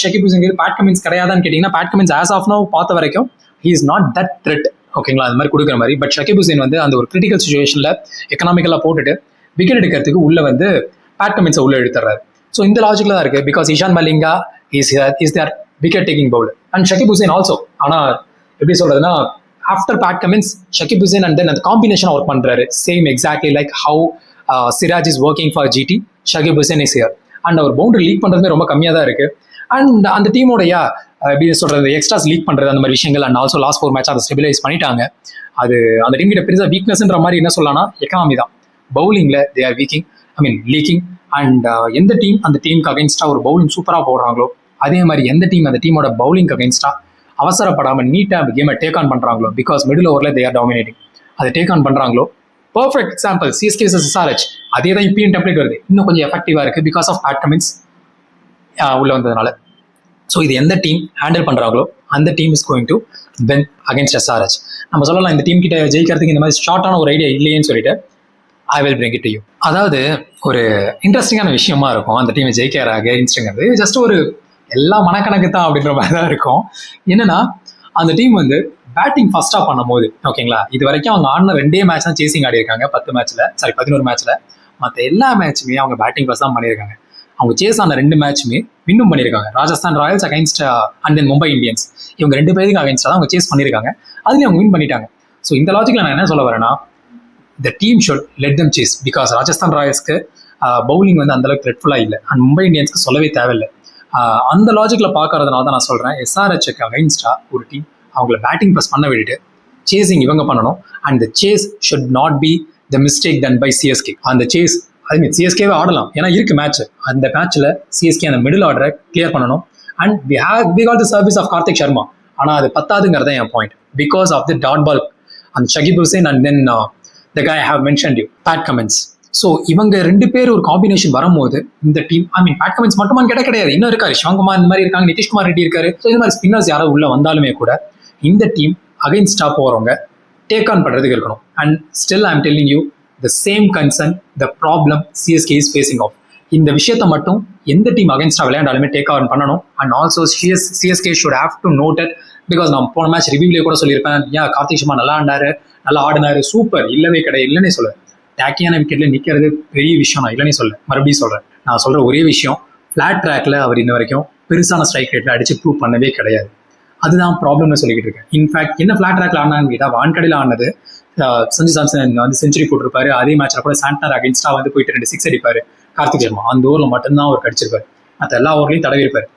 Shakib Hussain Pat Cummins கிடையாதான்னு கேட்டீங்கன்னா, Pat Cummins as of now பார்த்த வரைக்கும் he is not that threat. ஓகேங்களா, அந்த மாதிரி கொடுக்குற மாதிரி. பட் ஷகிப் ஹுசைன் வந்து அந்த ஒரு கிரிட்டிக்கல் சுச்சுவேஷன்ல எக்கனாமிக்கலா போட்டுட்டு விக்கெட் எடுக்கிறதுக்கு உள்ள வந்து பேட் கமின்ஸை உள்ள எடுத்துறாரு. ஸோ இந்த லாஜிக்ல தான் இருக்கு. Because Eshan Malinga is their wicket taking bowler and Shakib Hussain also. ஆனால் எப்படி சொல்றதுன்னா, after Pat Cummins Shakib Hussain and then அந்த காம்பினேஷன் ஒர்க் பண்றாரு. Same exactly like how Siraj is working for GT, Shakib Hussain is here. And அவர் பவுண்டரி லீக் பண்றதுமே ரொம்ப கம்மியாக தான் இருக்கு. அண்ட் அந்த டீமோடைய எப்படி சொல்றது எக்ஸ்ட்ராஸ் லீக் பண்றது அந்த மாதிரி விஷயங்கள் அண்ட் ஆல்சோ லாஸ்ட் 4 மேட்ச் அதை ஸ்டெபிலைஸ் பண்ணிட்டாங்க. அது அந்த டீம் கிட்ட பெருசாக வீக்னஸ்ன்ற மாதிரி என்ன சொல்லலாம்னா எக்கனாமி தான். பவுலிங்ல தே ஆர் லீக்கிங். அண்ட் எந்த டீம் அந்த டீமுக்கு அகைன்ஸ்டா ஒரு பவுலிங் சூப்பராக போடுறாங்களோ அதே மாதிரி எந்த டீம் அந்த டீமோட பவுலிங் அகைன்ஸ்டா அவசரப்படாமல் நீட்டாக கேமை டேக் ஆன் பண்ணுறாங்களோ, பிகாஸ் மிடில் ஓவரில் தே ஆர் டாமினேட்டிங், அதை டேக் ஆன் பண்ணுறாங்களோ. Perfect example CSK SRH. அதே தான் இப்பயும் டெம்ப்ளேட் வருது, இன்னும் கொஞ்சம் எஃபெக்டிவாக இருக்குது பிகாஸ் ஆஃப் பேட் கமின்ஸ் உள்ள வந்ததுனால. ஸோ இது எந்த டீம் ஹேண்டில் பண்ணுறாங்களோ அந்த team is going to win against SRH. நம்ம சொல்லலாம் இந்த டீம் கிட்ட ஜெயிக்கிறதுக்கு இந்த மாதிரி ஷார்ட்டான ஒரு ஐடியா இல்லையேன்னு சொல்லிட்டு I will bring it to you. அதாவது ஒரு இன்ட்ரெஸ்டிங்கான விஷயமா இருக்கும் அந்த டீமை ஜெயிக்கிற அகேன்ஸ்ட்ங்கிறது. ஜஸ்ட் ஒரு எல்லா மனக்கணக்கு தான் அப்படின்ற மாதிரி தான் இருக்கும். என்னன்னா அந்த டீம் வந்து பேட்டிங் ஃபர்ஸ்டா பண்ணும் போது ஓகேங்களா, இது வரைக்கும் அவங்க ஆடின 2 மேட்ச் தான் சேசிங் ஆடி இருக்காங்க 11 மேட்ச்ல. மற்ற எல்லா மேட்சுமே அவங்க பேட்டிங் ஃபர்ஸ்ட் தான் பண்ணியிருக்காங்க. அவங்க சேஸ் ஆன 2 மேட்சுமே வின்னும் பண்ணியிருக்காங்க. Rajasthan Royals against and then Mumbai Indians, இவங்க 2 பேருக்கு அகைன்ஸ்டா தான் அவங்க சேஸ் பண்ணியிருக்காங்க. அதுலேயும் அவங்க வின் பண்ணிட்டாங்க. ஸோ இந்த லாஜிக்கில் நான் என்ன சொல்ல வரேன்னா, the team should let them chase. Because Rajasthan ராயல்ஸ்க்கு பவுலிங் வந்து அந்தளவுக்கு த்ரெட்ஃபுல்லாக இல்லை அண்ட் மும்பை இந்தியன்ஸ்க்கு சொல்லவே தேவையில்லை. அந்த லாஜிக்கில் பார்க்கறதுனால தான் நான் சொல்கிறேன் SRHக்கு அகைன்ஸ்டா ஒரு டீம் அவங்கள பேட்டிங் ப்ளஸ் பண்ண விட்டுட்டு சேசிங் இவங்க பண்ணணும். And the chase should not be the mistake done by CSK. அந்த சேஸ் சிஎஸ்கேவே ஆடலாம், ஏன்னா இருக்கு மேட்ச். அந்த மேட்ச்ல சிஎஸ்கே அந்த மிடில் ஆர்டரை கிளியர் பண்ணணும். And we got the service of Kartik Sharma. ஆனால் அது பத்தாதுங்கிறத என் point. Because of the dot ball அந்த Shakib Hussain and then the guy I have mentioned you Pat Cummins. So இவங்க 2 பேர் ஒரு காம்பினேஷன் வரும்போது இந்த டீம் பேட் கமின்ஸ் மட்டுமான்னு கேட்டால் கிடையாது, இன்னும் இருக்காரு சிவகுமார் இந்த மாதிரி இருக்காங்க, நிதிஷ்குமார் ரெட்டி இருக்காரு. ஸோ இந்த மாதிரி ஸ்பின்னர்ஸ் யாராவது உள்ள வந்தாலுமே கூட இந்த டீம் அகைன்ஸ்டா போறவங்க டேக் ஆன் பண்றதுக்கு இருக்கணும். And still I am telling you the same concern the problem CSK is facing of. இந்த விஷயத்தை மட்டும் எந்த டீம் அகைன்ஸ்டா விளையாண்டாலுமே டேக் ஆன் பண்ணணும். And also CSK should have to note it. Because நான் போன மேட்ச் ரிவ்யூலேயே கூட சொல்லியிருப்பேன், ஏன் கார்த்திக் சர்மா நல்லா ஆடினாரு சூப்பர், இல்லவே கிடையாது, இல்லைன்னே சொல்ல. டேக்கியான விக்கெட்ல நிற்கிறது பெரிய விஷயம், நான் இல்லைன்னே சொல்ல, மறுபடியும் சொல்றேன். நான் சொல்ற ஒரே விஷயம், ஃபிளாட் ட்ராக்ல அவர் இன்ன வரைக்கும் பெருசான ஸ்ட்ரைக் ரேட்ல அடிச்சு ப்ரூவ் பண்ணவே கிடையாது. அதுதான் ப்ராப்ளம்னு சொல்லிக்கிட்டு இருக்கேன். இன்ஃபேக்ட் என்ன ஃபிளாட் ட்ராக்ல ஆடினான்னு கேட்டால் வான்கடையில் ஆனது சஞ்சு சாம்சன் வந்து செஞ்சுரி போட்டிருப்பாரு. அதே மேட்ச்ல கூட சாண்டனர் அகைன்ஸ்டா வந்து போயிட்டு 2 6 அடிப்பாரு கார்த்திக் சர்மா. அந்த ஓவரில் மட்டும்தான் அவர் கடிச்சிருப்பாரு, மற்ற எல்லா ஓவர்லையும் தடவி இருப்பாரு.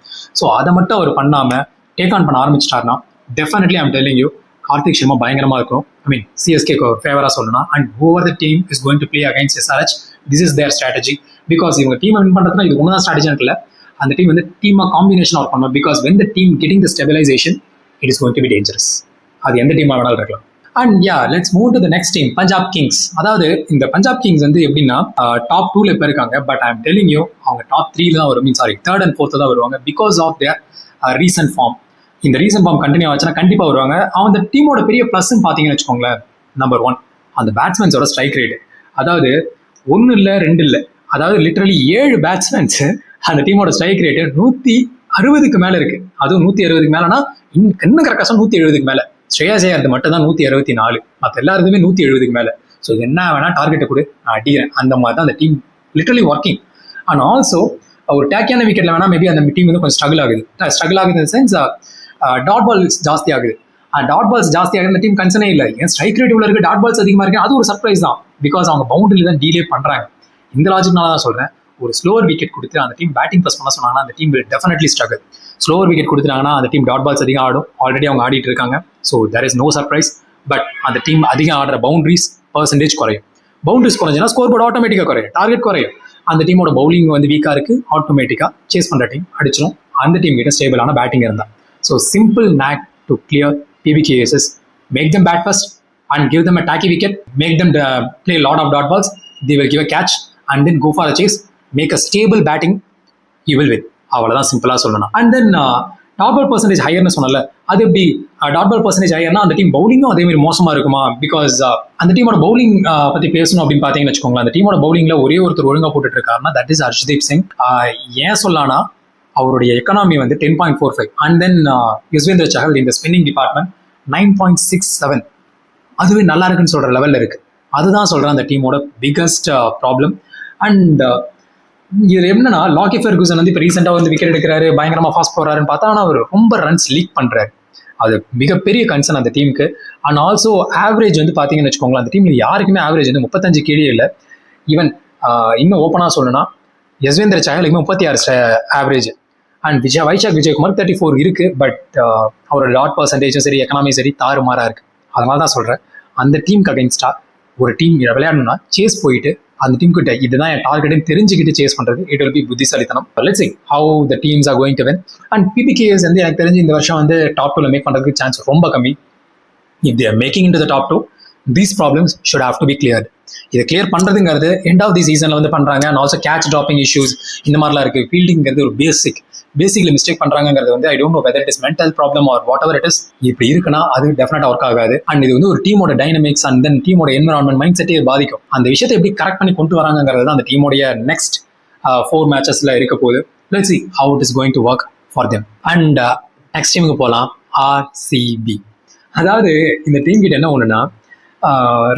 ஸோ அதை மட்டும் அவர் பண்ணாம டேக் ஆன் பண்ண ஆரம்பிச்சிட்டாருன்னா definitely I'm telling you Kartik Sharma பயங்கரமா இருக்கும். சிஎஸ்கேக்கு ஃபேவரா சொல்லணும். And over the team is going to play against SRH. This is their strategy. Because இவங்க டீமை வின் பண்றதுனா இது ஒன்று தான் ஸ்ட்ராட்டஜி இருக்குல்ல, அந்த டீம் வந்து டீமா காம்பினேஷன் ஒர்க் பண்ணணும். Because when the team getting the stabilization it is going to be dangerous. அது எந்த டீமாக வேணாலும் இருக்கலாம். And let's move to the next team, Punjab Kings. அதாவது இந்த பஞ்சாப் கிங்ஸ் வந்து எப்படின்னா டாப் 2ல இப்போ இருக்காங்க. But I am telling you அவங்க டாப் 3 தான் வரும், தேர்ட் அண்ட் ஃபோர்த் தான் வருவாங்க. Because of their recent form. இந்த ரீசன்ட் ஃபார்ம் கண்டினியூ ஆச்சுன்னா கண்டிப்பாக வருவாங்க. அந்த டீமோட பெரிய ப்ளஸ்ன்னு பார்த்தீங்கன்னு வச்சுக்கோங்களேன், நம்பர் 1 அந்த பேட்ஸ்மேன்ஸோட ஸ்ட்ரைக் ரேட். அதாவது 1 இல்லை 2 இல்லை, அதாவது லிட்டரலி 7 பேட்ஸ்மேன்ஸ் அந்த டீமோட ஸ்ட்ரைக் ரேட்டு 160க்கு மேலே இருக்கு. அதுவும் 160க்கு மேலேனா இன்னும் கரெக்டாக 170க்கு மேலே. ஸ்ரேயாஸ் ஐயர் மட்டும் தான் 164, மற்ற எல்லாருக்குமே 170க்கு மேலே. ஸோ என்ன வேணா டார்கெட்டை கூட நான் அடிக்கிறேன், அந்த மாதிரி தான் அந்த team literally working. And also ஒரு டேக்கியான விக்கெட்ல வேணா மேபி அந்த டீம் வந்து கொஞ்சம் ஸ்ட்ரகிள் ஆகுது சென்ஸ் டாட் பால்ஸ் ஜாஸ்தி ஆகுது. டாட் பால்ஸ் ஜாஸ்தி ஆகுது, அந்த டீம் கன்சர்னே இல்லை. ஏன் ஸ்ட்ரைக் ரேட் உள்ள இருக்கு, டாட் பால்ஸ் அதிகமாக இருக்கு, அது ஒரு சர்ப்ரைஸ் தான். பிகாஸ் அவங்க பவுண்டரியில் தான் டீலே பண்ணுறாங்க. இந்த லாஜிக்னால தான் சொல்கிறேன், ஒரு ஸ்லோவர் விக்கெட் கொடுத்து அந்த டீம் பேட்டிங் ப்ளஸ் பண்ண சொன்னாங்கன்னா அந்த team will definitely struggle. Slower wicket கொடுத்துட்டாங்கன்னா அந்த டீம் டாட் பால்ஸ் அதிகம் ஆடும், ஆல்ரெடி அவங்க ஆடிட்டு இருக்காங்க. So there is no surprise. But அந்த டீம் அதிகம் ஆடுற பவுண்டரிஸ் பர்சன்டேஜ் குறையும். பவுண்டரிஸ் குறைஞ்சுன்னா ஸ்கோர் போர்டு ஆட்டோமேட்டிக்காக குறையும், டார்கெட் குறையும். அந்த டீமோட பவுலிங் வந்து வீக்காக இருக்குது, ஆட்டோமேட்டிக்காக சேஸ் பண்ணுற டீம் அடிச்சிடும். அந்த டீம் கிட்ட ஸ்டேபிளான பேட்டிங் இருந்தால். So simple knock to clear PBKSS, make them bat first and give them a tacky wicket, make them play a lot of dot balls, they will give a catch and then go for a chase, make a stable batting, you will win. அவ்வளோதான் சிம்பிளாக சொல்லணும். And then dot ball percentage ஹையர்னு சொன்னல, அது எப்படி dot ball percentage ஹையர்னா அந்த team பவுலிங்கும் அதே மாதிரி மோசமாக இருக்குமா? பிகாஸ் அந்த டீமோட பவுலிங் பற்றி பேசணும் அப்படின்னு பார்த்தீங்கன்னு வச்சுக்கோங்களேன், அந்த டீமோட பவுலிங்கில் ஒரே ஒருத்தர் ஒழுங்காக போட்டுட்டு இருக்காருன்னா தட் இஸ் ஹர்ஷ்தீப் சிங். ஏன் சொல்லானா அவருடைய எக்கனாமி வந்து 10.45 அண்ட் தென் யுஸ்வேந்திர சஹல் இந்த ஸ்பின்னிங் டிபார்ட்மெண்ட் 9.67. அதுவே நல்லா இருக்குன்னு சொல்ற லெவலில் இருக்கு. அதுதான் சொல்றேன் அந்த டீமோட பிகஸ்ட் ப்ராப்ளம். அண்ட் இது என்னன்னா லாக்கி ஃபெர்குசன் வந்து இப்போ ரீசெண்டாக வந்து விக்கெட் எடுக்கிறாரு, பயங்கரமாக ஃபாஸ்ட் போறாருன்னு பார்த்தா ஆனால் அவர் ரொம்ப ரன்ஸ் லீக் பண்றாரு. அது மிகப்பெரிய கன்சர்ன் அந்த டீமுக்கு. அண்ட் ஆல்சோ ஆவரேஜ் வந்து பார்த்தீங்கன்னு வச்சுக்கோங்களேன், அந்த டீம்ல யாருக்குமே ஆவரேஜ் வந்து 35 கீழே இல்லை. ஈவன் இன்னும் ஓப்பனாக சொல்லணும்னா யஸ்வேந்திர சஹலுக்குமே 36 ஆவரேஜ். அண்ட் வைஷாக் விஜயகுமார் 34 இருக்கு. பட் அவரோட டாட் பர்சன்டேஜும் சரி, எக்கனாமி சரி தாறுமாறா இருக்கு. அதனால தான் சொல்றேன், அந்த டீமுக்கு அகைன்ஸ்டா ஒரு டீம் விளையாடணும்னா சேஸ் போயிட்டு அந்த டீம் கிட்ட இதுதான் என் டார்கெட்னு தெரிஞ்சுக்கிட்டு சேஸ் பண்றது இட் வில் பி புத்திசாலித்தனம். Let's see how the teams are going to win. And PBKS வந்து எனக்கு தெரிஞ்சு இந்த வருஷம் வந்து டாப் 2ல மேக் பண்றதுக்கு சான்ஸ் ரொம்ப கம்மி. if they are making into the top 2, these problems should have to be cleared. இதை கிளியர் பண்றதுங்கிறது எண்ட் ஆஃப் தி சீசன்ல வந்து பண்றாங்க. And also catch dropping issues இந்த மாதிரிலாம் இருக்கு. ஃபீல்டிங்கிறது ஒரு பேசிக்ல மிஸ்டேக் பண்றாங்கிறது வந்து ஐ don't know whether it is mental problem R what ever it is. இப்படி இருக்குன்னா அது டெஃபினட்டா ஒர்க் ஆகாது. அண்ட் இது வந்து ஒரு டீமோட டைனமிக்ஸ் அண்ட் தென் டீமோட என்விரான்மெண்ட் மைண்ட் செட்டே பாதிக்கும். அந்த விஷயத்தை எப்படி கரெக்ட் பண்ணி கொண்டு வராங்கிறது தான் அந்த டீமோடைய நெக்ஸ்ட் 4 மேட்சஸ்ல இருக்க போகுது. Let's see how it is going to work for them. And next டீமுக்கு போகலாம், RCB. அதாவது இந்த டீம் கிட்ட என்ன ஒண்ணுன்னா,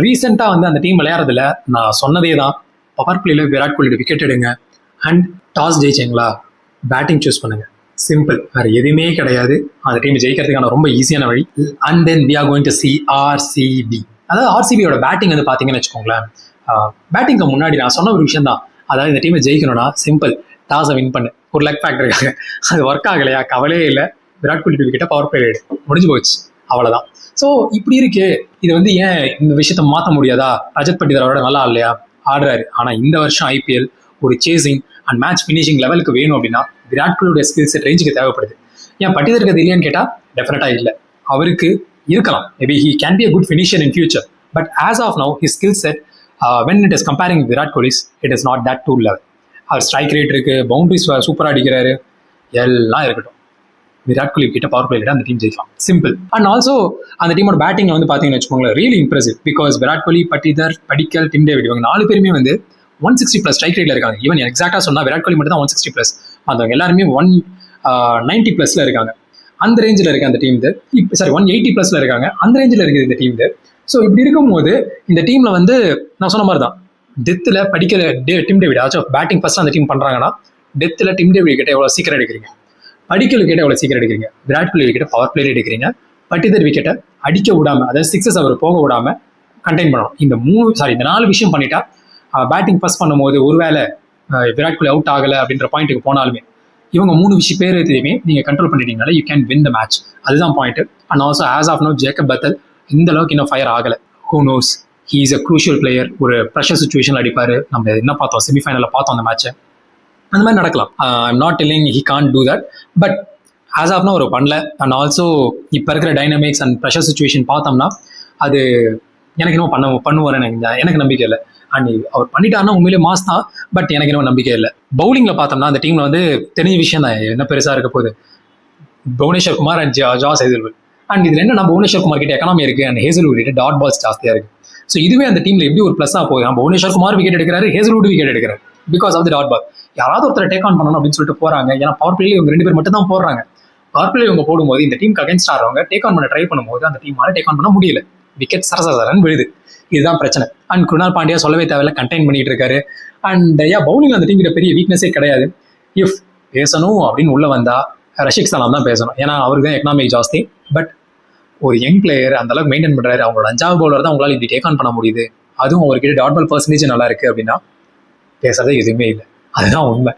ரீசெண்டாக வந்து அந்த டீம் விளையாடுறதுல நான் சொன்னதே தான், பவர் பிளேல விராட் கோலி விக்கெட் எடுங்க அண்ட் டாஸ் ஜெயிச்சிங்களா பேட்டிங் சூஸ் பண்ணுங்க. சிம்பிள், வேறு எதுவுமே கிடையாது. அந்த டீம் ஜெயிக்கிறதுக்கான ரொம்ப ஈஸியான வழி. And then we are going to see RCB. அதாவது RCBயோட பேட்டிங் வந்து பார்த்தீங்கன்னு வச்சுக்கோங்களேன், பேட்டிங்க்கு முன்னாடி நான் சொன்ன ஒரு விஷயம் தான். அதாவது இந்த டீமை ஜெயிக்கணும்னா சிம்பிள், டாஸை வின் பண்ணு. ஒரு லக் ஃபேக்டர் இருக்காங்க, அது ஒர்க் ஆகலையா கவலையே இல்லை, விராட் கோலி விக்கெட்டை பவர் பிளே முடிஞ்சு போச்சு, அவ்வளோதான். ஸோ இப்படி இருக்கு. இது வந்து ஏன் இந்த விஷயத்த மாற்ற முடியாதா? ரஜத் பட்டிதாரோட நல்லா இல்லையா ஆடுறாரு. ஆனால் இந்த வருஷம் IPL ஒரு சேசிங் அண்ட் மேட்ச் ஃபினிஷிங் லெவலுக்கு வேணும் அப்படின்னா விராட் கோலியோட ஸ்கில் செட் ரேஞ்சுக்கு தேவைப்படுது. ஏன் பட்டிதருக்கு அது இல்லையான்னு கேட்டால் டெஃபினட்டா இல்லை. அவருக்கு இருக்கலாம், maybe he can be a good finisher in future. But as of now his skill set when it is comparing Virat Kohli's it is not that too level. அவர் ஸ்ட்ரைக் ரேட் இருக்கு, பவுண்டரிஸ் சூப்பராக அடிக்கிறாரு, எல்லாம் இருக்கட்டும். விராட் கோலி கிட்ட பவர் பிளே அந்த team ஜெயிக்கலாம், simple. And also அந்த டீமோட பேட்டிங்ல வந்து பாத்தீங்கன்னு வச்சுக்கோங்களேன், really impressive. Because Virat Kohli, Patidar, Padikkal, Tim David இவங்க 4 பேருமே வந்து 160+ ஸ்ட்ரைக் ரேட்ல இருக்காங்க. ஈவன் எக்ஸாக்டா சொன்னா விராட் கோலி மட்டும் தான் 160+, மற்றவங்க எல்லாருமே 190+ இருக்காங்க. அந்த ரேஞ்சில் இருக்கு அந்த டீம். இப்போ சாரி 180+ இருக்காங்க, அந்த ரேஞ்சில் இருக்குது இந்த டீம். ஸோ இப்படி இருக்கும்போது இந்த டீம்ல வந்து நான் சொன்ன மாதிரி தான், டெத்தில் படிக்கல டிம் டேவிட் ஆச்சும் பேட்டிங் ஃபர்ஸ்ட் அந்த டீம் பண்றாங்கன்னா, டெத்தில் டிம் டேவிட் கிட்ட எவ்வளோ சீக்கிரம் எடுக்கிறீங்க, படிக்கல் விக்கெட்டை எவ்வளோ சீக்கிரம் எடுக்கிறீங்க, விராட் கோலி விக்கெட்டை பவர் பிளேல எடுக்கிறீங்க, பட்டிதர் விக்கெட்டை அடிக்க விடாம, அதாவது 6 அவர் போக விடாம கண்டெயின் பண்ணணும். இந்த 4 விஷயம் பண்ணிட்டா பேட்டிங் ஃபர்ஸ்ட் பண்ணும்போது ஒருவேளை விராட் கோலி அவுட் ஆகலை அப்படின்ற பாயிண்ட்டுக்கு போனாலுமே இவங்க 3 பேரையுமே நீங்க கண்ட்ரோல் பண்ணிட்டீங்கனால you can win the match. அதுதான் point. And also as of now Jacob Bethell இந்த அளவுக்கு இன்னும் ஃபயர் ஆகலை. Who knows, he is a crucial player. ஒரு ப்ரெஷர் சுச்சுவேஷன்ல அடிப்பாரு. நம்ம என்ன பார்த்தோம், செமிஃபைனலில் பார்த்தோம் அந்த மேட்சை. அந்த மாதிரி நடக்கலாம். I'm not telling he can't do that, but as ஆஃப்னா ஒரு பண்ணல. அண்ட் ஆல்சோ இப்போ இருக்கிற டைனமிக்ஸ் அண்ட் ப்ரெஷர் சுச்சுவேஷன் பார்த்தோம்னா அது எனக்கு இன்னும் பண்ணுவார் எனக்கு நம்பிக்கை இல்லை. அண்ட் அவர் பண்ணிட்டாருன்னா உண்மையிலே மாஸ் தான், பட் எனக்கு இன்னும் நம்பிக்கை இல்லை. பவுலிங்ல பார்த்தோம்னா அந்த டீம்ல வந்து தெரிஞ்ச விஷயம் தான், என்ன பெருசா இருக்க போகுது, Bhuvneshwar Kumar and Josh Hazlewood. அண்ட் இதுல என்னன்னா புவனேஸ்வர் குமார் கிட்ட எக்கனாமி இருக்கு அண்ட் ஹேசல்வுட் கிட்ட டாட் பால்ஸ் ஜாஸ்தியா இருக்கு. ஸோ இதுவே அந்த டீம்ல எப்படி ஒரு பிளஸ்ஸா போகுது, புவனேஸ்வர் குமார் விக்கெட் எடுக்கிறாரு, ஹேசல்வுட் விக்கெட் எடுக்கிறாரு because of the dot ball. யாராவது ஒருத்தர் டேக் ஆன் பண்ணணும் அப்படின்னு சொல்லிட்டு போறாங்க. ஏன்னா பவர் பிளேல இவங்க 2 பேர் மட்டும் தான் போடுறாங்க. பவர் பிளே இவங்க போடும்போது இந்த டீமுக்கு அகைன்ஸ்ட் ஆடுறவங்க டேக் ஆன் பண்ண ட்ரை பண்ணும்போது அந்த டீமால டேக் ஆன் பண்ண முடியல, விக்கெட் சரசரன்னு விழுது. இதுதான் பிரச்சனை. அண்ட் குருணால் பாண்டியா சொல்லவே தேவையில்ல, கண்டெயின் பண்ணிட்டு இருக்காரு. அண்ட் பவுலிங் அந்த டீம் கிட்ட பெரிய வீக்னஸே கிடையாது. இஃப் பேசணும் அப்படின்னு உள்ள வந்தா ரஷிக் சலாம் தான் பேசணும், ஏன்னா அவருக்கு தான் எக்கனாமிக் ஜாஸ்தி. பட் ஒரு யங் பிளேயர் அந்த அளவுக்கு மெயின்டைன் பண்றாரு, அவங்களோட 5வது பவுலர் தான் உங்களால் இப்படி டேக் ஆன் பண்ண முடியுது, அதுவும் அவர்கிட்ட டாட் பால் பர்சன்டேஜ் நல்லா இருக்கு அப்படின்னா பேசுறதே எதுவுமே இல்லை. அதுதான் உண்மை.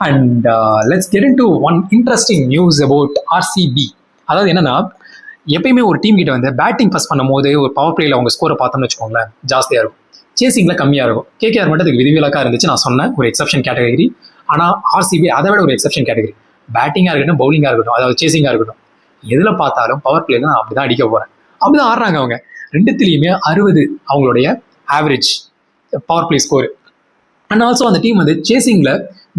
And let's get into one interesting news about RCB. அதாவது என்னன்னா, எப்பயுமே ஒரு டீம் கிட்ட வந்து பேட்டிங் ஃபர்ஸ்ட் பண்ணும்போது ஒரு பவர் பிளேல அவங்க ஸ்கோரை பார்த்தோம்னு வச்சுக்கோங்களேன் ஜாஸ்தியாக இருக்கும், சேசிங்ல கம்மியாக இருக்கும். KKR மட்டும் அதுக்கு விதிவிலக்காக இருந்துச்சு, நான் சொன்னேன் ஒரு எக்ஸப்ஷன் கேட்டகரி. ஆனால் RCB அதை விட ஒரு எக்ஸப்ஷன் கேட்டகரி. பேட்டிங்காக இருக்கட்டும், பவுலிங்காக இருக்கட்டும், அதாவது சேசிங்காக இருக்கட்டும், எதில் பார்த்தாலும் பவர் பிளேல நான் அப்படி தான் அடிக்க போகிறேன், அப்படி தான் ஆடுறாங்க அவங்க. 2த்துலேயுமே 60 அவங்களுடைய average power play score. And also அந்த டீம் வந்து சேசிங்ல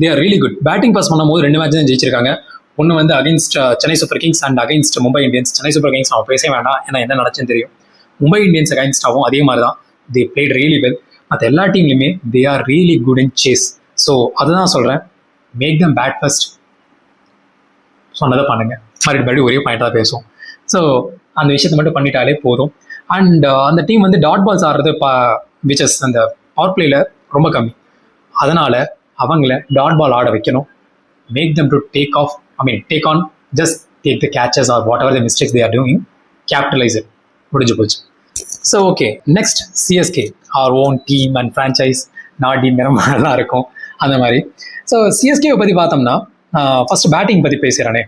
they are really good. Batting பாஸ் பண்ணும்போது 2 மேட்ச் தான் ஜெயிச்சிருக்காங்க. ஒன்று வந்து against Chennai Super Kings and against Mumbai Indians. Chennai Super Kings நம்ம பேச வேண்டாம், ஏன்னா என்ன நடச்சுன்னு தெரியும். மும்பை இந்தியன்ஸ் அகைன்ஸ்டாகவும் அதே மாதிரி தான், தே பிளேட் ரியலி வெல். மற்ற எல்லா டீம்லையுமே they are really good in chase. So அதுதான் சொல்கிறேன், மேக் தம் பேட் ஃபர்ஸ்ட். சொன்னதை பண்ணுங்க, மறுபடியும் ஒரே பாயிண்ட் தான் பேசுவோம். ஸோ அந்த விஷயத்தை மட்டும் பண்ணிட்டாலே போதும். அண்ட் அந்த டீம் வந்து டாட் பால்ஸ் ஆடுறது விச்சஸ் அந்த பவர் பிளேல ரொம்ப கம்மி. அதனால அவங்கள டாட் பால் ஆட வைக்கணும். Make them to take on, just take the catches or whatever the mistakes they are doing, capitalize it. முடிஞ்சு போச்சு. So okay, next CSK, our own team and franchise. நாடிங்கிற மாதிரிலாம் இருக்கும் அந்த மாதிரி. ஸோ CSKவை பற்றி பார்த்தோம்னா ஃபர்ஸ்ட் பேட்டிங் பற்றி பேசுகிறேனே.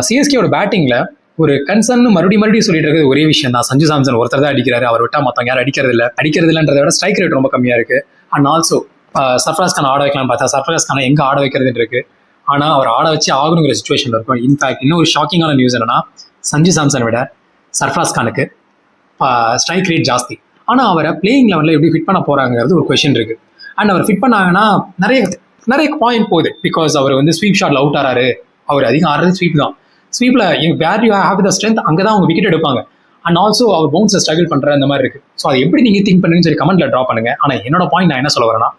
சிஎஸ்கேயோட பேட்டிங்கில் ஒரு கன்சர்ன் மறுபடியும் சொல்லிட்டு இருக்கிறது ஒரே விஷயம் தான். சஞ்சு சாம்சன் ஒருத்தர் தான் அடிக்கிறாரு, அவர் விட்டா மொத்தம் யாரும் அடிக்கிறது இல்லைன்றதை விட ஸ்ட்ரைக் ரேட் ரொம்ப கம்மியாக இருக்குது. அண்ட் ஆல்சோ சர்ஃப்ராஸ் கான் ஆட வைக்கலாம்னு பார்த்தா சர்ஃப்ராஸ் கானை எங்கே ஆட வைக்கிறதுன்னு இருக்கு. ஆனால் அவர் ஆட வச்சு ஆகணுங்கிற சுச்சுவேஷனில் இருக்கும். இன்ஃபேக்ட் இன்னும் ஒரு ஷாக்கிங்கான நியூஸ் என்னன்னா, சஞ்சு சாம்சனை விட சர்ஃப்ராஸ் கானுக்கு ஸ்ட்ரைக் ரேட் ஜாஸ்தி. ஆனால் அவரை பிளேயிங் லெவலில் எப்படி ஃபிட் பண்ண போகிறாங்கிறது ஒரு கொஷின் இருக்குது. அண்ட் அவர் ஃபிட் பண்ணாங்கன்னா நிறைய பாயிண்ட் போகுது. பிகாஸ் அவர் வந்து ஸ்வீப் ஷாட்டில் அவுட் ஆறாரு. அவர் அதிகம் ஆடுறது ஸ்வீப் தான். ஸ்வீப்பில் where you have the strength அங்கே தான் அவங்க விக்கெட் எடுப்பாங்க. அண்ட் ஆல்சோ அவர் பவுன்ஸை ஸ்ட்ரகிள் பண்ணுற அந்த மாதிரி இருக்குது. ஸோ அதை எப்படி நீங்கள் திங்க் பண்ணுங்கன்னு சொல்லி கமெண்ட்டில் ட்ரா பண்ணுங்க. ஆனால் என்னோட பாயிண்ட் நான் என்ன சொல்ல வரேன்னா,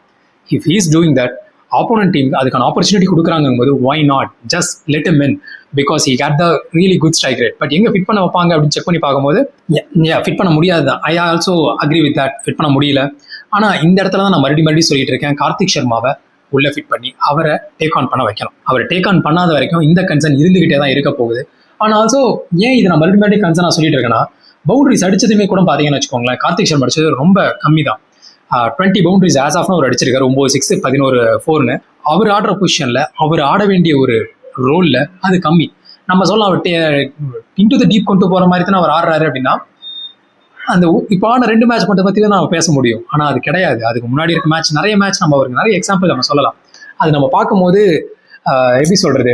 if he is doing that, opponent team அதுக்கான ஆப்பர்ச்சுனிட்டி கொடுக்குறாங்கும் போது why not just let him in, because he got the really good strike rate. But எங்கே ஃபிட் பண்ண வைப்பாங்க அப்படின்னு செக் பண்ணி பார்க்கும்போது ஃபிட் பண்ண முடியாது தான். I also agree with that, fit பண்ண முடியல. ஆனால் இந்த இடத்துல தான் நான் மறுபடியும் சொல்லிட்டு இருக்கேன், கார்த்திக் சர்மாவை உள்ள ஃபிட் பண்ணி அவரை டேக் ஆன் பண்ண வைக்கணும். அவர் டேக் ஆன் பண்ணாத வரைக்கும் இந்த கன்சர்ன் இருந்துகிட்டே தான் இருக்க போகுது. ஆனால் ஆல்சோ ஏன் இது நான் மறுபடியும் கன்சர்ன் நான் சொல்லிட்டு இருக்கேன்னா, பவுண்டரிஸ் அடிச்சதுமே கூட பார்த்தீங்கன்னு வச்சுக்கோங்களேன், கார்த்திக் சர்மா அடிச்சது ரொம்ப கம்மி தான். 20 பவுண்டரிஸ் ஆஸ் ஆஃப்னு அவர் அடிச்சிருக்காரு, 9 6 11 4ன்னு. அவர் ஆடுற பொசிஷனில் அவர் ஆட வேண்டிய ஒரு ரோலில் அது கம்மி. நம்ம சொல்லலாம் அவர் இன்டு த டீப் கொண்டு போகிற மாதிரி தான் அவர் ஆடுறாரு அப்படின்னா, அந்த இப்போ ஆன 2 மேட்ச் மட்டும் பற்றி தான் நம்ம பேச முடியும். ஆனால் அது கிடையாது. அதுக்கு முன்னாடி இருக்க மேட்ச் நம்ம அவருக்கு நிறைய எக்ஸாம்பிள் நம்ம சொல்லலாம். அது நம்ம பார்க்கும்போது எப்படி சொல்கிறது,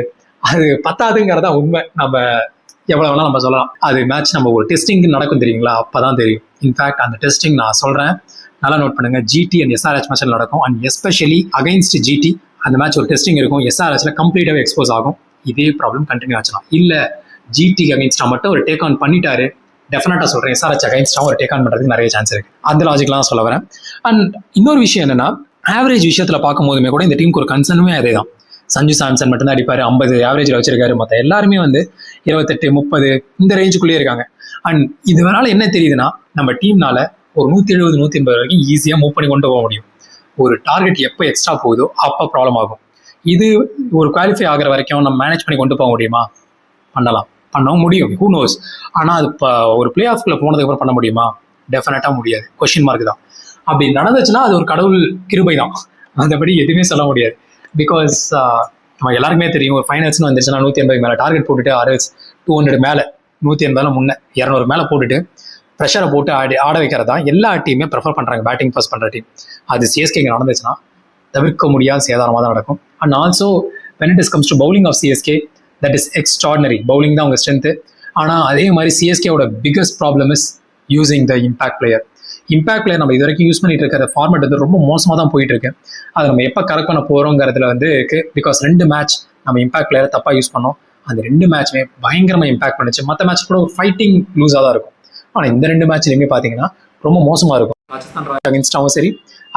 அது பத்தாதுங்கிறதா உண்மை. நம்ம எவ்வளோ வேணால் நம்ம சொல்லலாம். அது மேட்ச் நம்ம ஒரு டெஸ்டிங் நடக்கும் தெரியுங்களா, அப்போ தான் தெரியும். இன்ஃபேக்ட் அந்த டெஸ்டிங் நான் சொல்கிறேன், நல்லா நோட் பண்ணுங்க. ஜிடி அண்ட் எஸ்ஆர்ஹெச் மேட்சில் நடக்கும். அண்ட் எஸ்பெஷலி அகைன்ஸ்ட் ஜிடி அந்த மேட்ச் ஒரு டெஸ்டிங் இருக்கும். எஸ்ஆர்ஹெச்சில் கம்ப்ளீட்டாகவே எக்ஸ்போஸ் ஆகும். இதே ப்ராப்ளம் கண்டினியூ ஆச்சுலாம். இல்லை ஜிடிக்கு அகைன்ஸ்டாக மட்டும் ஒரு டேக் ஆன் பண்ணிட்டாரு, டெஃபினட்டாக சொல்கிறேன் எஸ்ஆர்ஹெச் அகைன்ஸ்டாக ஒரு டேக் ஆன் பண்ணுறதுக்கு நிறைய சான்ஸ் இருக்குது. அந்த லாஜிக்லாம் சொல்ல வரேன். அண்ட் இன்னொரு விஷயம் என்னன்னா, ஆவரேஜ் விஷயத்தில் பார்க்கும்போதுமே கூட இந்த டீமுக்கு ஒரு கன்சர்னுமே அதே தான். சஞ்சு சாம்சன் மட்டும்தான் அடிப்பார், 50 ஆவரேஜில் வச்சிருக்காரு. மற்ற எல்லாருமே வந்து 28 30 இந்த ரேஞ்சுக்குள்ளேயே இருக்காங்க. அண்ட் இதனால என்ன தெரியுதுன்னா, நம்ம டீம்னால ஒரு 170 180 வரைக்கும் ஈஸியாக மூவ் பண்ணி கொண்டு போக முடியும். ஒரு டார்கெட் எப்போ எக்ஸ்ட்ரா போகுதோ அப்போ ப்ராப்ளம் ஆகும். இது ஒரு குவாலிஃபை ஆகிற வரைக்கும் நம்ம மேனேஜ் பண்ணி கொண்டு போக முடியுமா? பண்ணவும் முடியும், ஹூ நோஸ். ஆனால் அது இப்போ ஒரு பிளே ஆஃப்குள்ளே போனதுக்கப்புறம் பண்ண முடியுமா? டெஃபினட்டாக முடியாது, கொஸ்டின் மார்க் தான். அப்படி நடந்துச்சுன்னா அது ஒரு கடவுள் கிருபை தான், மற்றபடி எதுவுமே சொல்ல முடியாது. பிகாஸ் நம்ம எல்லாருக்குமே தெரியும், ஒரு ஃபைனல்ஸ்னு வந்துருச்சுன்னா 180 மேலே டார்கெட் போட்டுட்டு 200 மேலே 180 முன்னே 200 மேலே போட்டுட்டு ப்ரெஷரை போட்டு ஆட வைக்கிறது தான் எல்லா டீமே ப்ரிஃபர் பண்ணுறாங்க, பேட்டிங் ஃபர்ஸ்ட் பண்ணுற டீம். அது சிஎஸ்கே நடந்துச்சுன்னா தவிர்க்க முடியாத சேதாரமாக தான் நடக்கும். And also when it comes to bowling of CSK, that is extraordinary. Bowling தான் அவங்க ஸ்ட்ரென்த்து. ஆனால் அதே மாதிரி சிஎஸ்கேவோட biggest problem is using the impact player. Impact player நம்ம இது வரைக்கும் யூஸ் பண்ணிட்டு இருக்கிற ஃபார்மேட் வந்து ரொம்ப மோசமாக தான் போயிட்டு இருக்கு. அதை நம்ம எப்போ கரெக்ட் பண்ண போகிறோங்கிறதுல வந்து இருக்கு. பிகாஸ் 2 மேட்ச் நம்ம இம்பாக்ட் பிளேயரை தப்பாக யூஸ் பண்ணோம். அந்த 2 மேட்ச்மே பயங்கரமாக இம்பாக்ட் பண்ணுச்சு. மற்ற மேட்ச் கூட ஒரு ஃபைட்டிங் லூஸாக தான் இருக்கும். ஆனால் இந்த 2 மேட்ச்லையுமே பார்த்தீங்கன்னா ரொம்ப மோசமாக இருக்கும். ராஜஸ்தான் ராயல்ஸ் அகேன்ஸ்டாகவும் சரி,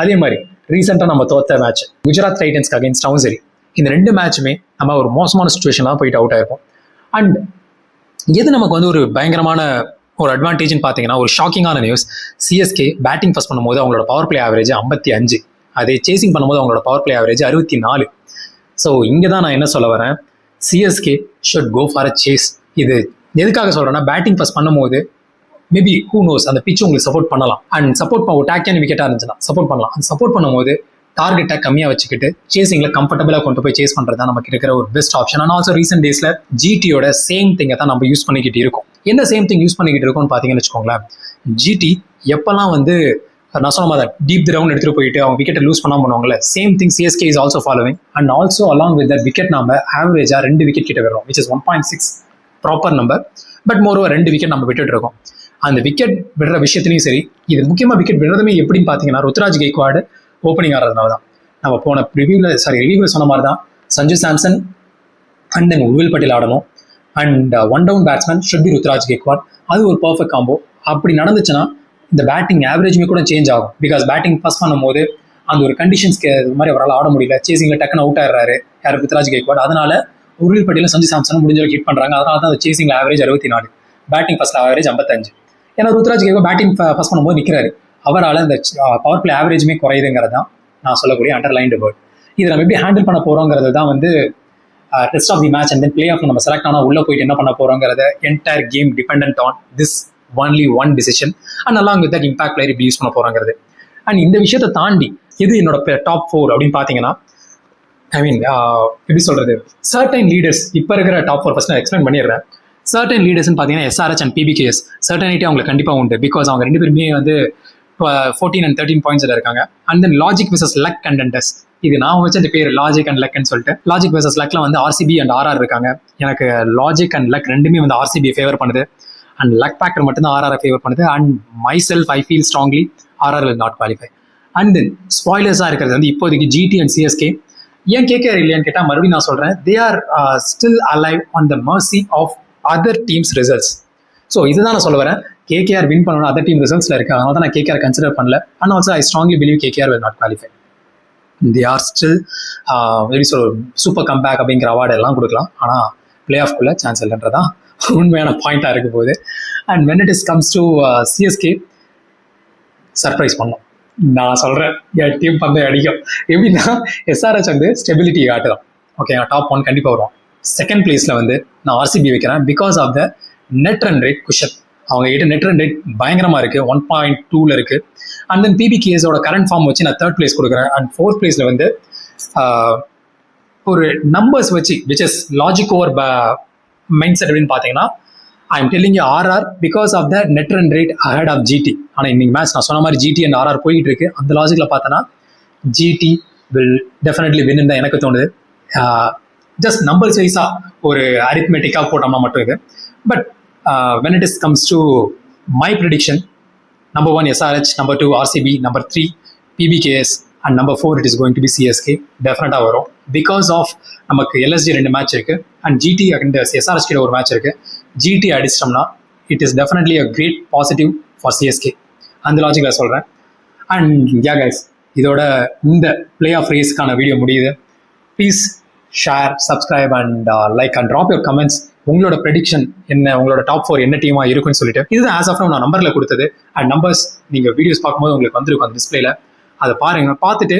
அதே மாதிரி ரீசெண்டாக நம்ம தோத்த மேட்ச் குஜராத் டைட்டன்ஸ்க்கு அகேன்ஸ்டாகவும் சரி, இந்த 2 மேட்சுமே நம்ம ஒரு மோசமான சுச்சுவேஷன்லாம் போயிட்டு அவுட் ஆயிருப்போம். அண்ட் எது நமக்கு வந்து ஒரு பயங்கரமான ஒரு அட்வான்டேஜ்னு பார்த்தீங்கன்னா, ஒரு ஷாக்கிங்கான நியூஸ், சிஎஸ்கே பேட்டிங் ஃபர்ஸ்ட் பண்ணும்போது அவங்களோட பவர் பிளே ஆவரேஜ் 55, அதே சேசிங் பண்ணும்போது அவங்களோட பவர் பிளே ஆவரேஜ் 64. ஸோ இங்கே தான் நான் என்ன சொல்ல வரேன், CSK should go for a chase. இது எதுக்காக சொல்கிறேன்னா, பேட்டிங் ஃபர்ஸ்ட் பண்ணும்போது மேபி ஹூ நோஸ் அந்த பிச் உங்களுக்கு சப்போர்ட் பண்ணலாம். அண்ட் சப்போர்ட் ஒரு டேக்கியான விக்கெட்டாக இருந்துச்சுன்னா சப்போர்ட் பண்ணலாம். அந்த சப்போர்ட் பண்ணும்போது டார்கெட்டை கம்மியாக வச்சுக்கிட்டு சேசிங்கில் கம்ஃபர்டபுளாக கொண்டு போய் சேஸ் பண்ணுறது தான் நமக்கு இருக்கிற ஒரு best option. And also recent டேஸில் ஜிடியோட சேம் திங்கை தான் நம்ம யூஸ் பண்ணிக்கிட்டு இருக்கோம். என்ன சேம் திங் யூஸ் பண்ணிக்கிட்டு இருக்கோம்னு பார்த்தீங்கன்னு வச்சுக்கோங்களேன், ஜிடி எப்போல்லாம் வந்து நான் சொன்ன மாதிரி டீப் ரவுண்ட் எடுத்துகிட்டு போயிட்டு அவங்க விக்கெட்டை லூஸ் பண்ணாமல் பண்ணுவாங்கல்ல, same thing CSK is also following. And also along with that wicket நம்ம ஆவரேஜாக 2 விக்கெட் கிட்ட வரும், which is 1.6 proper number. But moreover 2 wicket நம்ம விட்டுட்டு இருக்கோம். அந்த விக்கெட் விடுற விஷயத்துலையும் சரி, இது முக்கியமாக விக்கெட் விடுறதுமே எப்படின்னு பார்த்தீங்கன்னா, ருத்ராஜ் கெய்க்வாட் ஓப்பனிங் ஆடுறதுனால தான். நம்ம போன ரிவ்யூவில் சொன்ன மாதிரி தான், சஞ்சு சாம்சன் அண்ட் தென் உர்வில் பட்டேல் ஆடணும். And 1 down batsman should be Ruturaj Gaikwad. அது ஒரு பர்ஃபெக்ட் காம்போ. அப்படி நடந்துச்சுன்னா இந்த பேட்டிங் ஆவரேஜுமே கூட சேஞ்ச் ஆகும். பிகாஸ் பேட்டிங் ஃபர்ஸ்ட் பண்ணும்போது அந்த ஒரு கண்டிஷன்ஸ்க்கு இது மாதிரி அவரால் ஆட முடியல, சேசிங்கில் டக்குன்னு அவுட் ஆயிடுறாரு யார், ருத்ராஜ் கெய்க்வாட். அதனால உர்வில் பட்டேலும் சஞ்சு சாம்சனும் முடிஞ்ச அளவுக்கு ஹிட் பண்ணுறாங்க. அதனால தான் அந்த சேசிங்கில் ஆவரேஜ் 64, பேட்டிங் ஃபர்ஸ்ட் ஆவரேஜ் 55. ஏன்னா ருத்ராஜ் கெய்க்வாட் பேட்டிங் ஃபர்ஸ்ட் பண்ணும்போது நிற்கிறாரு, அவரால் இந்த பவர் பிளே ஆவரேஜுமே குறையுதுங்கிறது தான் நான் சொல்லக்கூடிய அண்டர்லைன்டு வேர்ட். இதை நம்ம எப்படி ஹேண்டில் பண்ண போகிறோங்கிறது தான் வந்து test of the match. And then play off நம்ம செலக்ட் ஆனால் உள்ளே போயிட்டு என்ன பண்ண போகிறோங்கிறத entire game depend on this only one decision. And along with that impact player இப்படி யூஸ் பண்ண போகிறோங்கிறது. அண்ட் இந்த விஷயத்தை தாண்டி இது என்னோட டாப் 4 அப்படின்னு பார்த்தீங்கன்னா, ஐ மீன் எப்படி சொல்றது, சர்டைன் லீடர்ஸ் இப்போ இருக்கிற டாப் 4 ஃபர்ஸ்ட் நான் எக்ஸ்பிளைன் பண்ணிடுறேன். சர்டைன் லீடர்ஸ்னு பார்த்தீங்கன்னா SRH அண்ட் PBKS சர்டனிட்டி அவங்களுக்கு கண்டிப்பாக உண்டு. பிகாஸ் அவங்க 2 பேருமே வந்து 14 and 13 பாயிண்ட்ஸில் இருக்காங்க. And then logic which is luck contenders, இது நான் வச்ச பேர் லாஜிக் அண்ட் லக்னு சொல்லிட்டு. லாஜிக் விசஸ் லக்ல வந்து RCB அண்ட் RR இருக்காங்க. எனக்கு லாஜிக் அண்ட் லக் ரெண்டுமே வந்து RCB ஃபேவர் பண்ணுது. அண்ட் லக் ஃபேக்டர் மட்டும்தான் RR ஃபேவர் பண்ணுது. And myself I feel strongly RR will not qualify. And then ஸ்பாய்லர்ஸாக இருக்கிறது வந்து இப்போதைக்கு GT அண்ட் CSK. ஏன் KKR இல்லையான்னு கேட்டால் மறுபடியும் நான் சொல்கிறேன், they are still alive on the mercy of other teams results. So இதுதான் நான் சொல்ல வரேன், KKR வின் பண்ணணும் அதர் டீம் ரிசல்ட்ஸில் இருக்கு. அதனால தான் நான் KKR கன்சிடர் பண்ணல. And also I strongly believe KKR will not qualify. They are still எப்படி சொல்ற சூப்பர் கம்பேக் அப்படிங்கிற அவார்டு எல்லாம் கொடுக்கலாம். ஆனால் பிளே ஆஃப்குள்ளே சான்ஸ் இல்லைன்றதான் உண்மையான பாயிண்டாக இருக்க போகுது. And when it is comes to CSK, surprise பண்ணோம். நான் சொல்கிறேன், என் டீம் பந்தயம் அடிக்கும். எப்படின்னா SRH வந்து ஸ்டெபிலிட்டி காட்டுதான். ஓகே, நான் டாப் 1 கண்டிப்பாக வருவோம். செகண்ட் பிளேஸில் வந்து நான் RCB வைக்கிறேன் because of the net run rate cushion. அவங்க கிட்ட நெட் ரன் ரேட் பயங்கரமாக இருக்குது, 1.2ல் இருக்குது. அண்ட் தென் PBKSோட கரண்ட் ஃபார்ம் வச்சு நான் 3rd பிளேஸ் கொடுக்குறேன். அண்ட் 4th பிளேஸில் வந்து ஒரு நம்பர்ஸ் வச்சு which is logic over mind set அப்படின்னு பார்த்தீங்கன்னா I am telling RR because of the net run rate ahead of GT. ஆனால் இன்னைக்கு மேட்ச் நான் சொன்ன மாதிரி GT அண்ட் RR போயிட்டு இருக்கு. அந்த லாஜிக்கில் பார்த்தோன்னா GT வில் டெஃபினெட்லி வின்னு தான் எனக்கு தோணுது. ஜஸ்ட் நம்பர்ஸ் வைஸாக ஒரு அரித்மெட்டிக்காக போட்டோம்னா மட்டும் இது. But when it is comes to my prediction, number 1 SRH, number 2 RCB, number 3 PBKS and number 4 it is going to be CSK. டெஃபினட்டாக வரும் பிகாஸ் ஆஃப் நமக்கு LSG 2 மேட்ச் இருக்குது அண்ட் GT அண்ட் SRH கிட்ட ஒரு மேட்ச் இருக்குது. GT அடிச்சிட்டோம்னா it is definitely a great positive for CSK. அந்த லாஜிக்கில் சொல்கிறேன். அண்ட் யா கைஸ், இதோட இந்த பிளே ஆஃப் ரேஸ்க்கான வீடியோ முடியுது. Please share, subscribe and like and drop your comments. உங்களோட ப்ரெடிக்ஷன் என்ன, உங்களோட டாப் 4 என்ன டீமாக இருக்குன்னு சொல்லிட்டு. இதுதான் ஆஸ் ஆஃப் நான் நம்பரில் கொடுத்தது. அண்ட் நம்பர்ஸ் நீங்கள் வீடியோஸ் பார்க்கும்போது உங்களுக்கு வந்துருக்கும் அந்த டிஸ்பிளேல. அதை பாருங்க, பார்த்துட்டு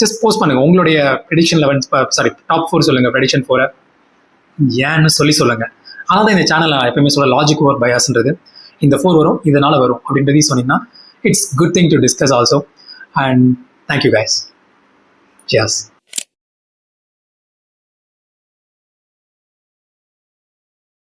ஜஸ்ட் போஸ்ட் பண்ணுங்க உங்களுடைய ப்ரெடிக்ஷன் 11 சாரி டாப் 4 சொல்லுங்க, ப்ரெடிக்ஷன் 4 ஏன்னு சொல்லுங்க. ஆனால் தான் இந்த சேனல் நான் எப்பவுமே சொல்ல லாஜிக் ஓவர் பயாஸ்ன்றது. இந்த 4 வரும், இதனால வரும் அப்படின்றதையும் சொன்னீங்கன்னா it's good thing to discuss also. And thank you guys. Cheers.